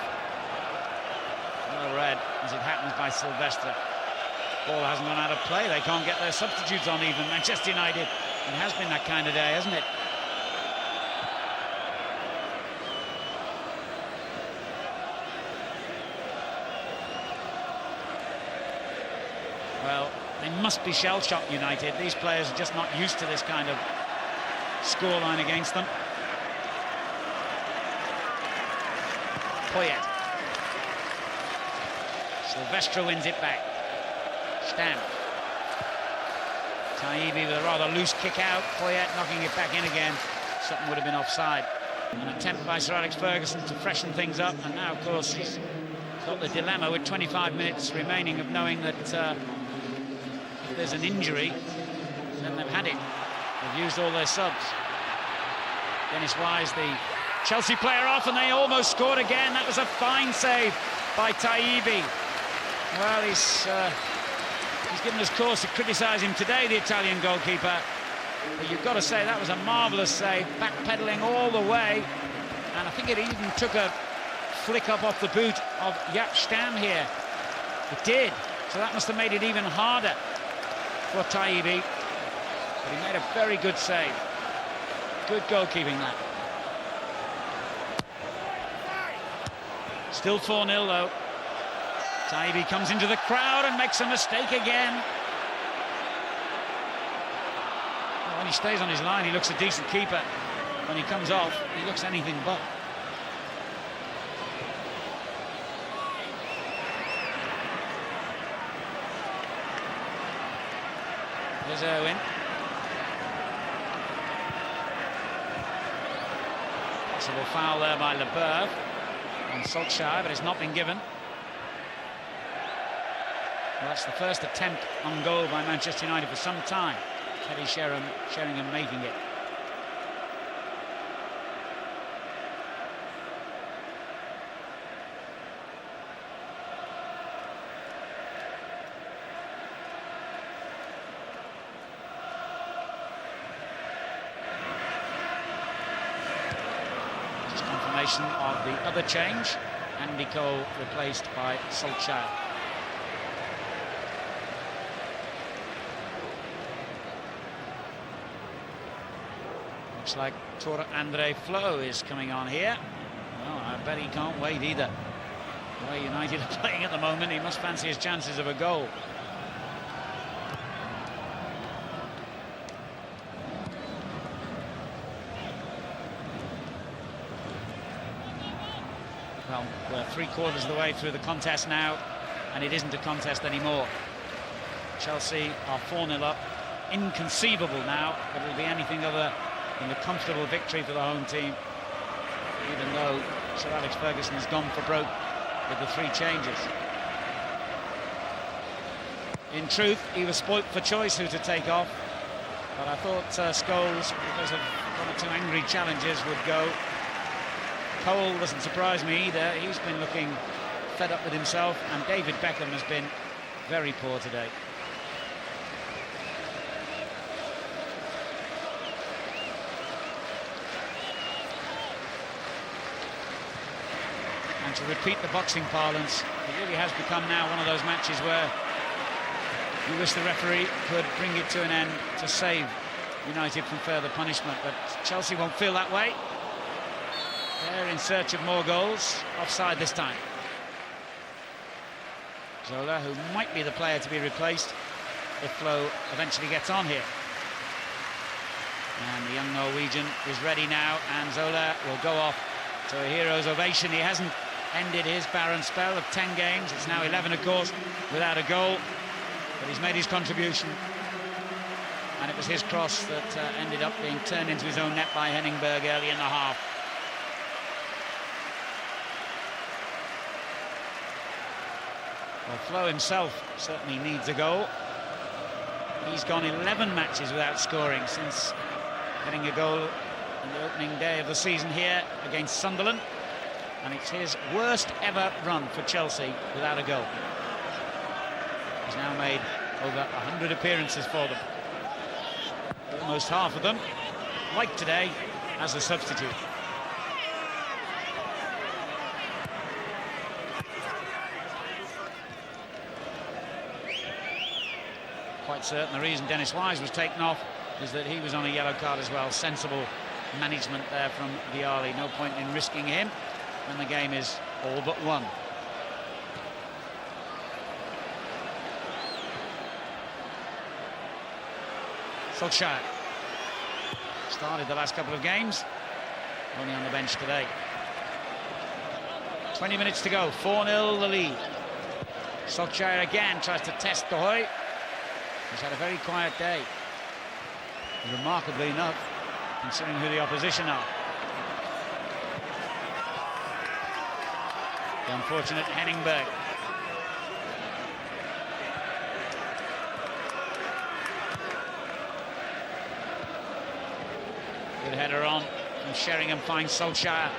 Well read, as it happens, by Silvestre. Ball hasn't gone out of play. They can't get their substitutes on even. Manchester United. It has been that kind of day, hasn't it? Well, they must be shell-shocked, United. These players are just not used to this kind of scoreline against them. Poyet. Silvestre wins it back. Stam. Taibbi with a rather loose kick out. Poyet knocking it back in again. Something would have been offside. An attempt by Sir Alex Ferguson to freshen things up. And now, of course, he's got the dilemma with 25 minutes remaining of knowing that if there's an injury, then they've had it. They've used all their subs. Dennis Wise, the Chelsea player, off, and they almost scored again. That was a fine save by Taibbi. Well, he's given us cause to criticise him today, the Italian goalkeeper. But you've got to say that was a marvellous save, backpedaling all the way. And I think it even took a flick up off the boot of Jaap Stam here. It did. So that must have made it even harder for Taibbi. But he made a very good save. Good goalkeeping, that. Still 4-0 though. Taibbi comes into the crowd and makes a mistake again. Well, when he stays on his line, he looks a decent keeper. When he comes off, he looks anything but. There's Irwin. Possible foul there by Leboeuf on Solskjaer, but it's not been given. Well, that's the first attempt on goal by Manchester United for some time. Teddy Sheringham making it. Just confirmation of the other change. Andy Cole replaced by Solskjaer. Looks like Tore Andre Flo is coming on here. Well, I bet he can't wait either. The way United are playing at the moment, he must fancy his chances of a goal. Well, we're 3/4 of the way through the contest now, and it isn't a contest anymore. Chelsea are 4-0 up. Inconceivable now that it'll be anything other than a comfortable victory for the home team, even though Sir Alex Ferguson has gone for broke with the 3 changes. In truth, he was spoilt for choice who to take off, but I thought Scholes, because of 1 or 2 angry challenges, would go. Cole doesn't surprise me either. He's been looking fed up with himself, and David Beckham has been very poor today. And to repeat the boxing parlance, it really has become now one of those matches where you wish the referee could bring it to an end to save United from further punishment, but Chelsea won't feel that way. They're in search of more goals. Offside this time. Zola, who might be the player to be replaced if Flo eventually gets on here. And the young Norwegian is ready now, and Zola will go off to a hero's ovation. He hasn't ended his barren spell of 10 games. It's now 11, of course, without a goal. But he's made his contribution. And it was his cross that ended up being turned into his own net by Henningberg early in the half. Well, Flo himself certainly needs a goal. He's gone 11 matches without scoring since getting a goal on the opening day of the season here against Sunderland. And it's his worst ever run for Chelsea without a goal. He's now made over 100 appearances for them. Almost half of them, like today, as a substitute. Quite certain the reason Dennis Wise was taken off is that he was on a yellow card as well. Sensible management there from Vialli. No point in risking him when the game is all but won. Solskjaer started the last couple of games, only on the bench today. 20 minutes to go, 4-0 the lead. Solskjaer again tries to test De Hoy. He's had a very quiet day, remarkably enough, considering who the opposition are. The unfortunate Henningberg. Good header on from Sheringham, finds Solskjaer.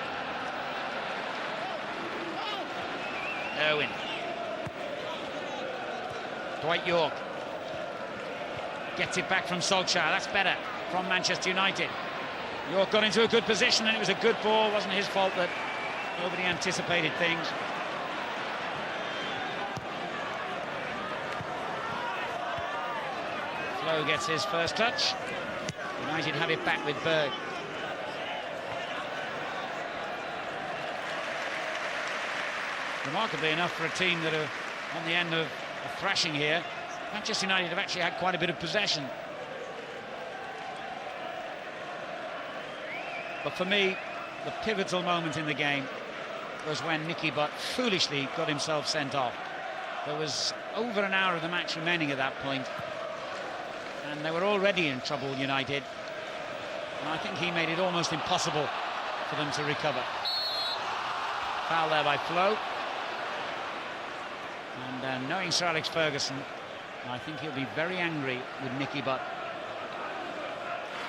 Irwin. Dwight York. Gets it back from Solskjaer. That's better from Manchester United. York got into a good position and it was a good ball. It wasn't his fault that nobody anticipated things. Flo gets his first touch. United have it back with Berg. Remarkably enough, for a team that are on the end of a thrashing here, Manchester United have actually had quite a bit of possession. But for me, the pivotal moment in the game was when Nicky Butt foolishly got himself sent off. There was over an hour of the match remaining at that point, and they were already in trouble, United. And I think he made it almost impossible for them to recover. Foul there by Flo. And knowing Sir Alex Ferguson, I think he'll be very angry with Nicky Butt.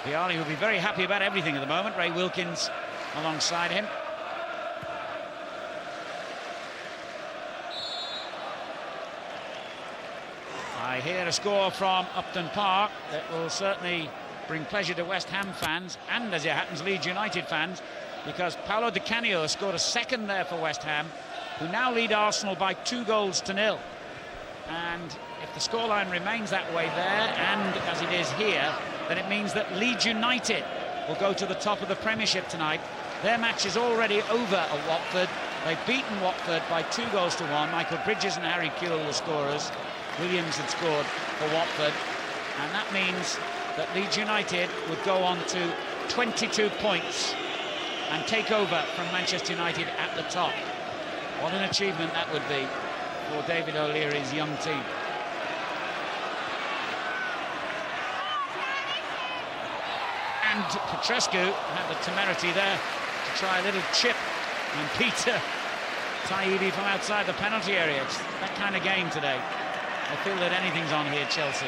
Vialli will be very happy about everything at the moment. Ray Wilkins alongside him. I hear a score from Upton Park that will certainly bring pleasure to West Ham fans and, as it happens, Leeds United fans, because Paolo Di Canio has scored a second there for West Ham, who now lead Arsenal by 2-0. And if the scoreline remains that way there, and as it is here, then it means that Leeds United will go to the top of the Premiership tonight. Their match is already over at Watford. They've beaten Watford by 2-1. Michael Bridges and Harry Kewell were scorers. Williams had scored for Watford. And that means that Leeds United would go on to 22 points and take over from Manchester United at the top. What an achievement that would be for David O'Leary's young team. And Petrescu had the temerity there to try a little chip, and Peter Taibbi from outside the penalty area. It's that kind of game today. I feel that anything's on here, Chelsea.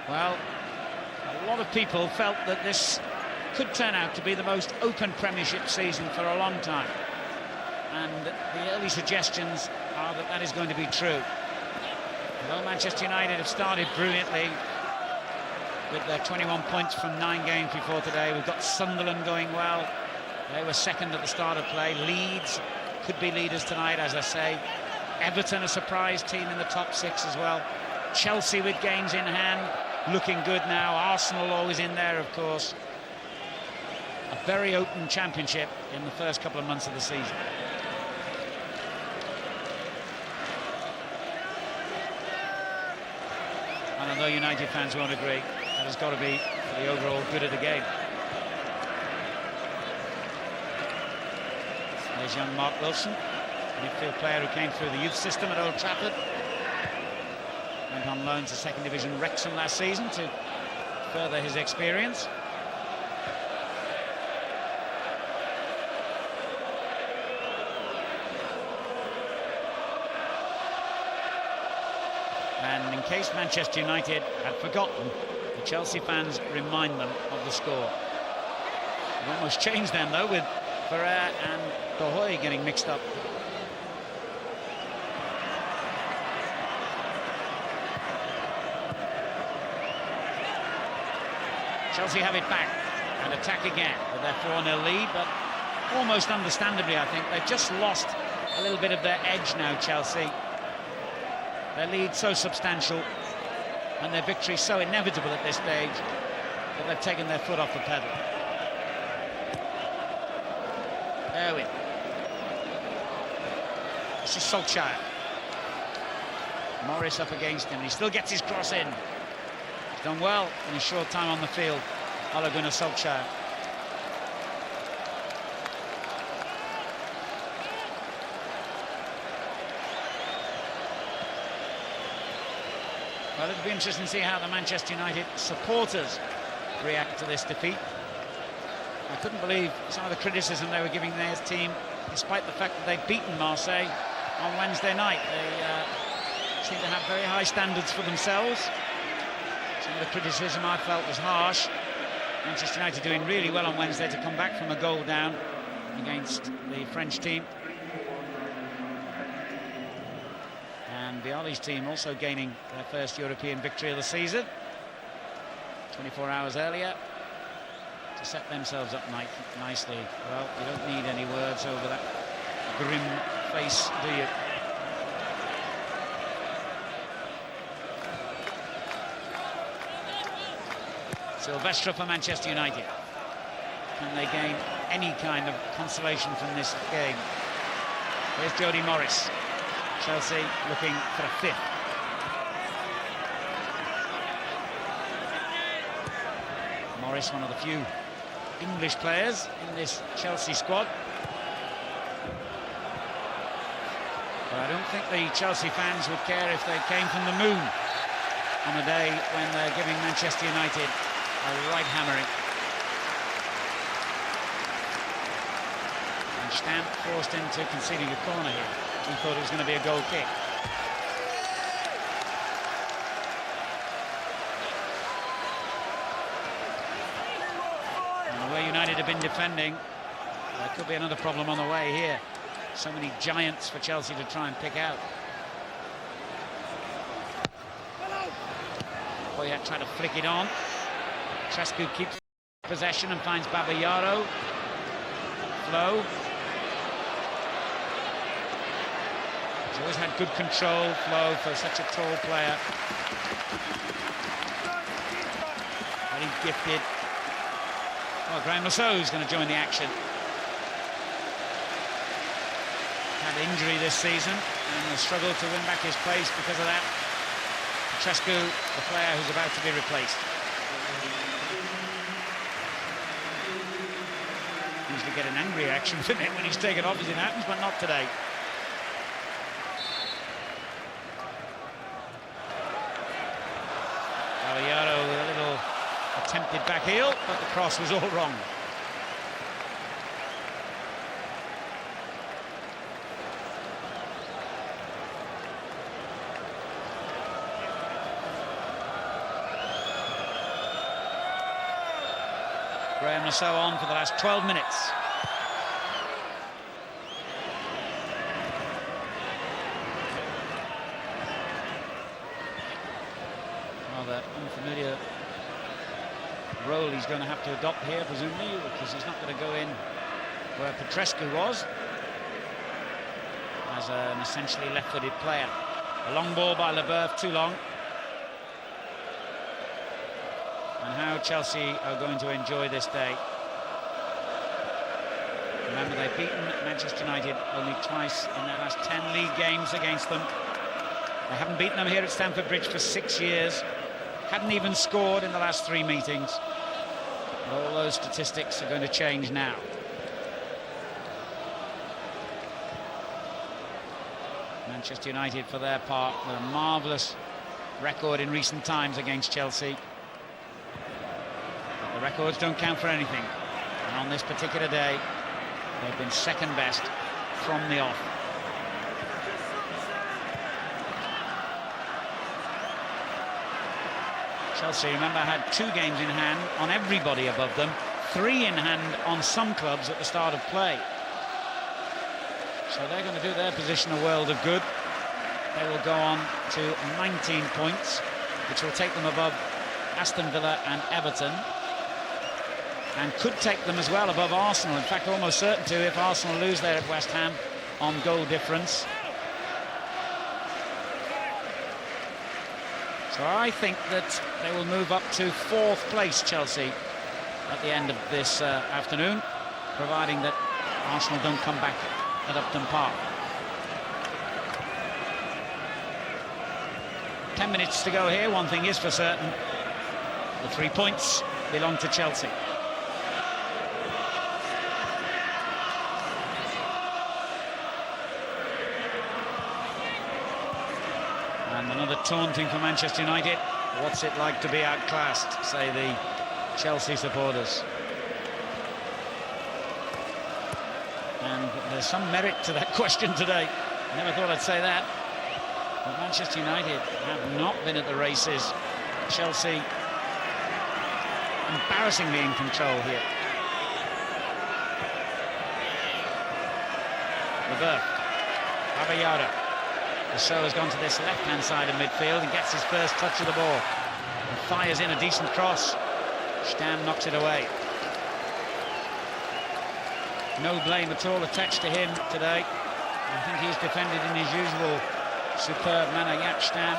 Well, a lot of people felt that this could turn out to be the most open Premiership season for a long time. And the early suggestions are that that is going to be true. Although Manchester United have started brilliantly with their 21 points from 9 games before today. We've got Sunderland going well. They were second at the start of play. Leeds could be leaders tonight, as I say. Everton, a surprise team in the top 6 as well. Chelsea with games in hand, looking good now. Arsenal always in there, of course. A very open championship in the first couple of months of the season. And although United fans won't agree, that has got to be for the overall good of the game. There's young Mark Wilson, a midfield player who came through the youth system at Old Trafford. Went on loan to second division Wrexham last season to further his experience. And in case Manchester United had forgotten, the Chelsea fans remind them of the score. It almost changed then, though, with Ferrer and Dohoy getting mixed up. Chelsea have it back and attack again with their 4-0 lead, but almost understandably, I think. They've just lost a little bit of their edge now, Chelsea. Their lead so substantial and their victory so inevitable at this stage that they've taken their foot off the pedal. Erwin. This is Solskjaer. Morris up against him, and he still gets his cross in. He's done well in his short time on the field, Ole Gunnar Solskjaer. Well, it'll be interesting to see how the Manchester United supporters react to this defeat. I couldn't believe some of the criticism they were giving their team, despite the fact that they'd beaten Marseille on Wednesday night. They seem to have very high standards for themselves. Some of the criticism I felt was harsh. Manchester United doing really well on Wednesday to come back from a goal down against the French team. And Vialli's team also gaining their first European victory of the season 24 hours earlier to set themselves up nicely. Well, you don't need any words over that grim face, do you? Silvestre for Manchester United. Can they gain any kind of consolation from this game? Here's Jody Morris. Chelsea looking for a fifth. Morris, one of the few English players in this Chelsea squad. But I don't think the Chelsea fans would care if they came from the moon on a day when they're giving Manchester United a right hammering. And Stamp forced into conceding a corner here. He thought it was going to be a goal kick. And the way United have been defending, there could be another problem on the way here. So many giants for Chelsea to try and pick out. Poyet trying to flick it on. Trescu keeps possession and finds Babayaro. Flo. He's always had good control, Flo, for such a tall player. Very gifted. Well, Graham Lasso's going to join the action. Had injury this season and has struggled to win back his place because of that. Trescu, the player who's about to be replaced. Usually get an angry reaction from him when he's taken off, as it happens, but not today. Babayaro with a little attempted back heel, but the cross was all wrong. Graham Lasso on for the last 12 minutes. Rather unfamiliar role he's going to have to adopt here, presumably, because he's not going to go in where Petrescu was, as an essentially left-footed player. A long ball by Leboeuf, too long. And how Chelsea are going to enjoy this day. Remember, they've beaten Manchester United only twice in their last 10 league games against them. They haven't beaten them here at Stamford Bridge for 6 years. Hadn't even scored in the last 3 meetings. And all those statistics are going to change now. Manchester United, for their part, with a marvellous record in recent times against Chelsea. The records don't count for anything, and on this particular day they've been second best from the off. Chelsea, remember, had 2 games in hand on everybody above them, 3 in hand on some clubs at the start of play. So they're going to do their position a world of good. They will go on to 19 points, which will take them above Aston Villa and Everton, and could take them as well above Arsenal. In fact, almost certain to if Arsenal lose there at West Ham on goal difference. So I think that they will move up to 4th place, Chelsea, at the end of this afternoon, providing that Arsenal don't come back at Upton Park. 10 minutes to go here. One thing is for certain, the 3 points belong to Chelsea. And another taunting for Manchester United. What's it like to be outclassed, say the Chelsea supporters. And there's some merit to that question today. Never thought I'd say that. But Manchester United have not been at the races. Chelsea embarrassingly in control here. Leboeuf, Caballero. The show has gone to this left-hand side of midfield and gets his first touch of the ball. And fires in a decent cross. Stam knocks it away. No blame at all attached to him today. I think he's defended in his usual superb manner. Jaap Stam.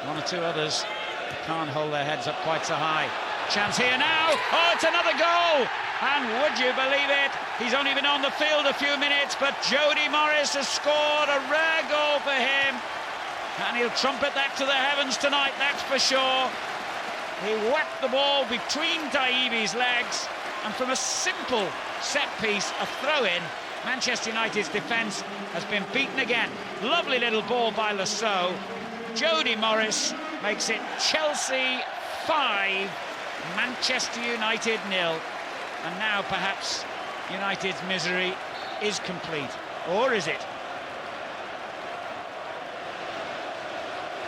1 or 2 others can't hold their heads up quite so high. Chance here now. Oh, it's another goal! And would you believe it? He's only been on the field a few minutes, but Jody Morris has scored a rare goal for him. And he'll trumpet that to the heavens tonight, that's for sure. He whacked the ball between Taibbi's legs, and from a simple set piece, a throw-in, Manchester United's defence has been beaten again. Lovely little ball by Lasso. Jody Morris makes it Chelsea 5, Manchester United 0. And now perhaps United's misery is complete. Or is it?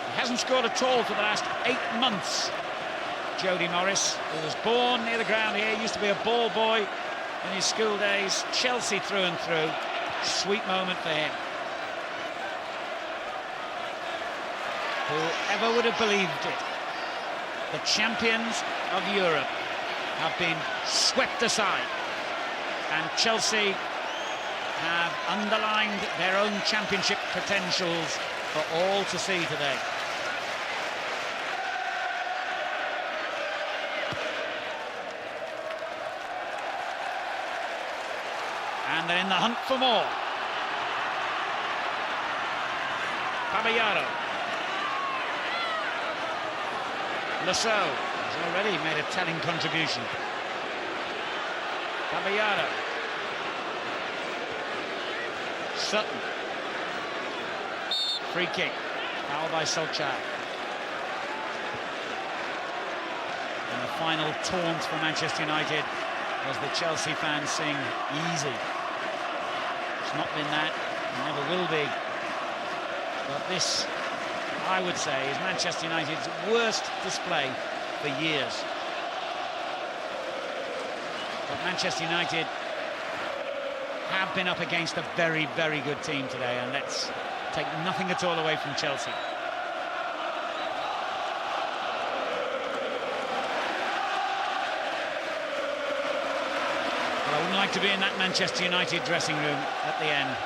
He hasn't scored at all for the last 8 months. Jody Morris, who was born near the ground here, used to be a ball boy in his school days. Chelsea through and through. Sweet moment for him. Whoever would have believed it? The champions of Europe have been swept aside, and Chelsea have underlined their own championship potentials for all to see today. And they're in the hunt for more. Caballero. Lasso has already made a telling contribution. Caballero. Sutton. Free kick. Foul by Solskjaer. And the final taunt for Manchester United as the Chelsea fans sing easy. It's not been that, and never will be. But this, I would say, is Manchester United's worst display for years. But Manchester United have been up against a very, very good team today, and let's take nothing at all away from Chelsea. Well, I wouldn't like to be in that Manchester United dressing room at the end.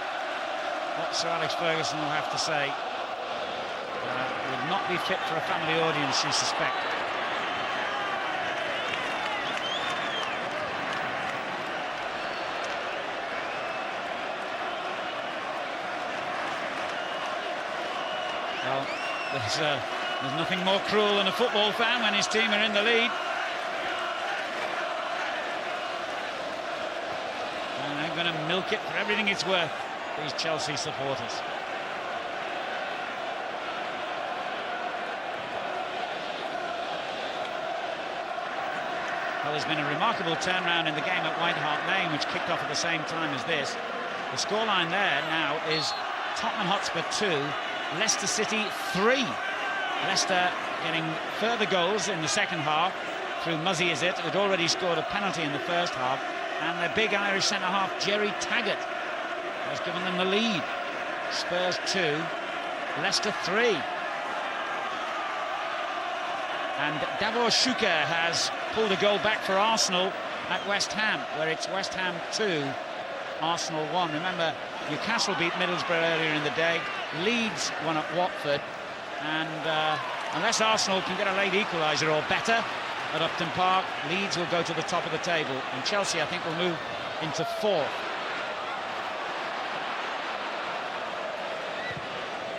What Sir Alex Ferguson will have to say would not be fit for a family audience, you suspect. Well, there's nothing more cruel than a football fan when his team are in the lead. And they're going to milk it for everything it's worth, these Chelsea supporters. Well, there's been a remarkable turnaround in the game at White Hart Lane, which kicked off at the same time as this. The scoreline there now is Tottenham Hotspur 2, Leicester City 3. Leicester getting further goals in the second half through Muzzy is it, who'd already scored a penalty in the first half, and the big Irish centre-half, Jerry Taggart, has given them the lead. Spurs 2, Leicester 3. And Davor Shuker has pulled a goal back for Arsenal at West Ham, where it's West Ham 2, Arsenal 1. Remember, Newcastle beat Middlesbrough earlier in the day, Leeds won at Watford, and unless Arsenal can get a late equaliser or better at Upton Park, Leeds will go to the top of the table, and Chelsea, I think, will move into 4th.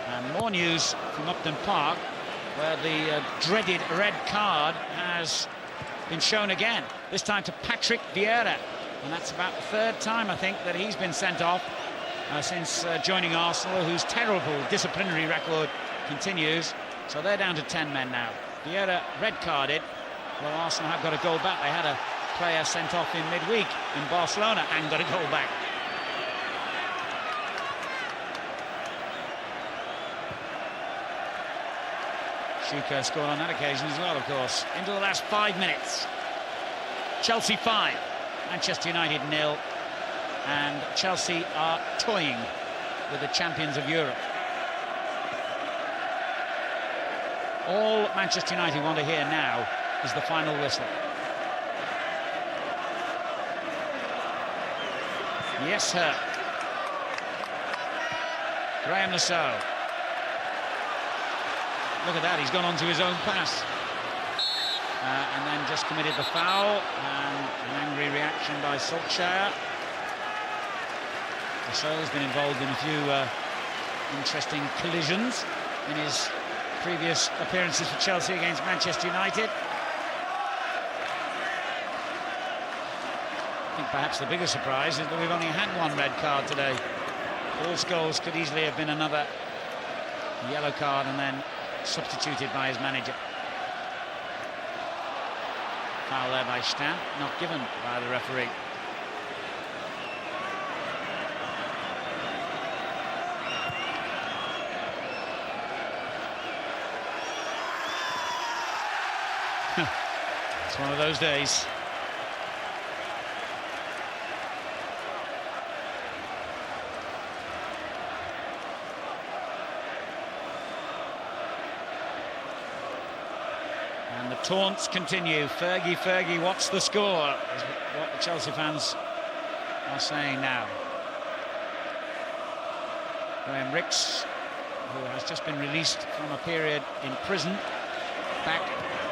And more news from Upton Park, where the dreaded red card has been shown again, this time to Patrick Vieira, and that's about the 3rd time, I think, that he's been sent off since joining Arsenal, whose terrible disciplinary record continues. So they're down to 10 men now. Vieira red-carded. Well, Arsenal have got a goal back. They had a player sent off in midweek in Barcelona and got a goal back. Shuker scored on that occasion as well, of course. Into the last 5 minutes. Chelsea 5, Manchester United 0, and Chelsea are toying with the champions of Europe. All Manchester United want to hear now is the final whistle. Yes, sir. Graham Nassau. Look at that, he's gone on to his own pass. And then just committed the foul, and an angry reaction by Solskjaer. Nassau's been involved in a few interesting collisions in his previous appearances for Chelsea against Manchester United. I think perhaps the biggest surprise is that we've only had 1 red card today. Paul Scholes could easily have been another yellow card and then substituted by his manager. Foul there by Stamp, not given by the referee. It's one of those days. And the taunts continue. Fergie, Fergie, what's the score? Is what the Chelsea fans are saying now. Graham Rix, who has just been released from a period in prison, back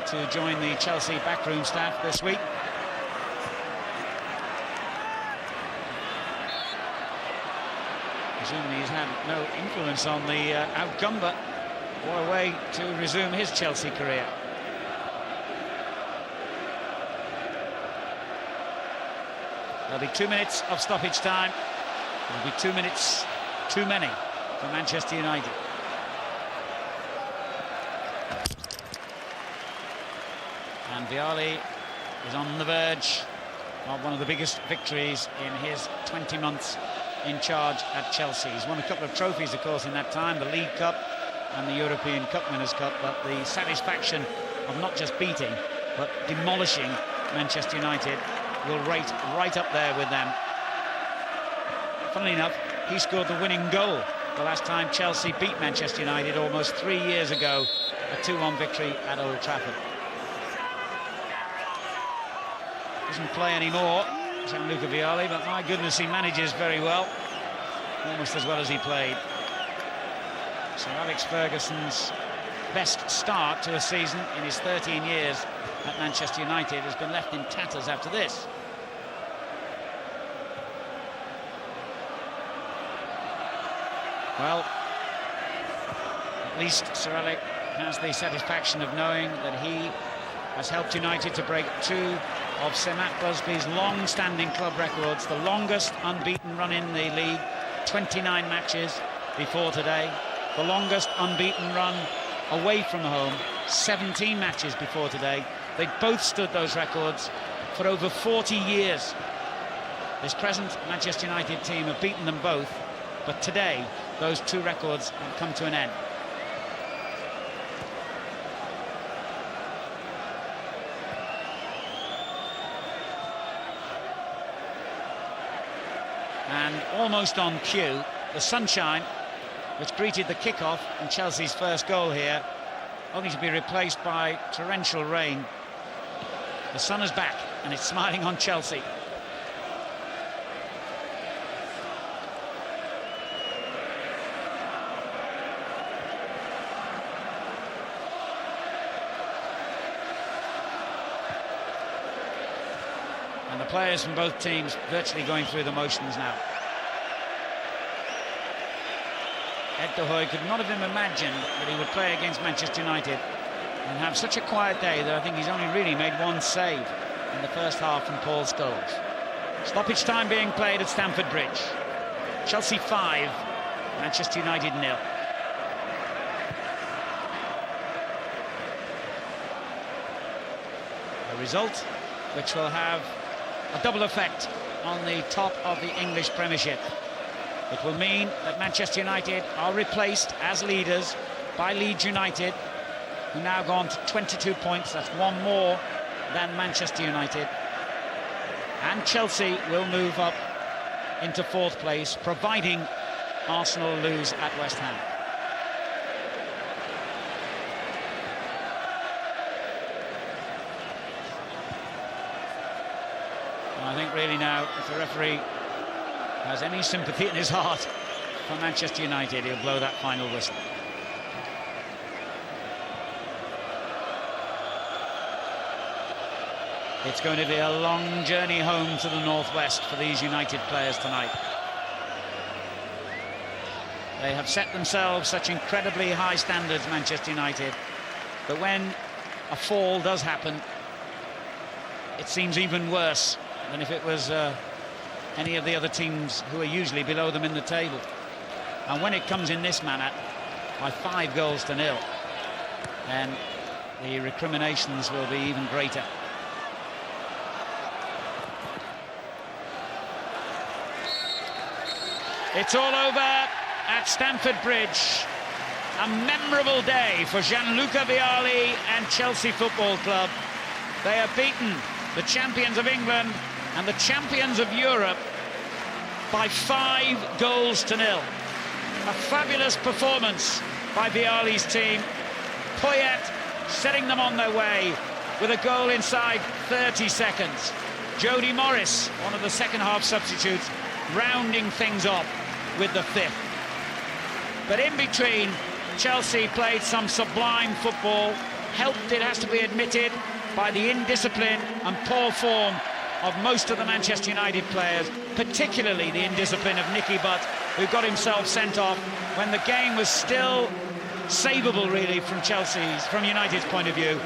to join the Chelsea backroom staff this week. Presumably he's had no influence on the outcome, but what a way to resume his Chelsea career. There'll be 2 minutes of stoppage time. There'll be 2 minutes too many for Manchester United. And Vialli is on the verge of one of the biggest victories in his 20 months in charge at Chelsea. He's won a couple of trophies, of course, in that time, the League Cup and the European Cup Winners' Cup, but the satisfaction of not just beating, but demolishing Manchester United will rate right up there with them. Funnily enough, he scored the winning goal the last time Chelsea beat Manchester United almost 3 years ago, a 2-1 victory at Old Trafford. Doesn't play anymore, Gianluca Vialli, but my goodness, he manages very well, almost as well as he played. So Alex Ferguson's best start to a season in his 13 years at Manchester United has been left in tatters after this. Well, at least Sir Alex has the satisfaction of knowing that he has helped United to break 2 of Sir Matt Busby's long-standing club records, the longest unbeaten run in the league, 29 matches before today, the longest unbeaten run away from home, 17 matches before today. They both stood those records for over 40 years. This present Manchester United team have beaten them both, but today those 2 records have come to an end. And almost on cue, the sunshine, which greeted the kickoff and Chelsea's first goal here, only to be replaced by torrential rain. The sun is back and it's smiling on Chelsea. And the players from both teams virtually going through the motions now. Ed de Hoy could not have imagined that he would play against Manchester United and have such a quiet day that I think he's only really made one save in the first half from Paul Scholes. Stoppage time being played at Stamford Bridge. Chelsea 5, Manchester United 0. A result which will have a double effect on the top of the English Premiership. It will mean that Manchester United are replaced as leaders by Leeds United, who now go on to 22 points. That's one more than Manchester United. And Chelsea will move up into 4th place, providing Arsenal lose at West Ham. I think really now, if the referee has any sympathy in his heart for Manchester United, he'll blow that final whistle. It's going to be a long journey home to the northwest for these United players tonight. They have set themselves such incredibly high standards, Manchester United, but when a fall does happen, it seems even worse than if it was any of the other teams who are usually below them in the table. And when it comes in this manner, by 5 goals to 0, then the recriminations will be even greater. It's all over at Stamford Bridge. A memorable day for Gianluca Vialli and Chelsea Football Club. They have beaten the champions of England and the champions of Europe by 5 goals to 0. A fabulous performance by Vialli's team. Poyet setting them on their way with a goal inside 30 seconds. Jody Morris, one of the second half substitutes, rounding things off with the 5th. But in between, Chelsea played some sublime football, helped, it has to be admitted, by the indiscipline and poor form of most of the Manchester United players, particularly the indiscipline of Nicky Butt, who got himself sent off when the game was still savable, really, from United's point of view.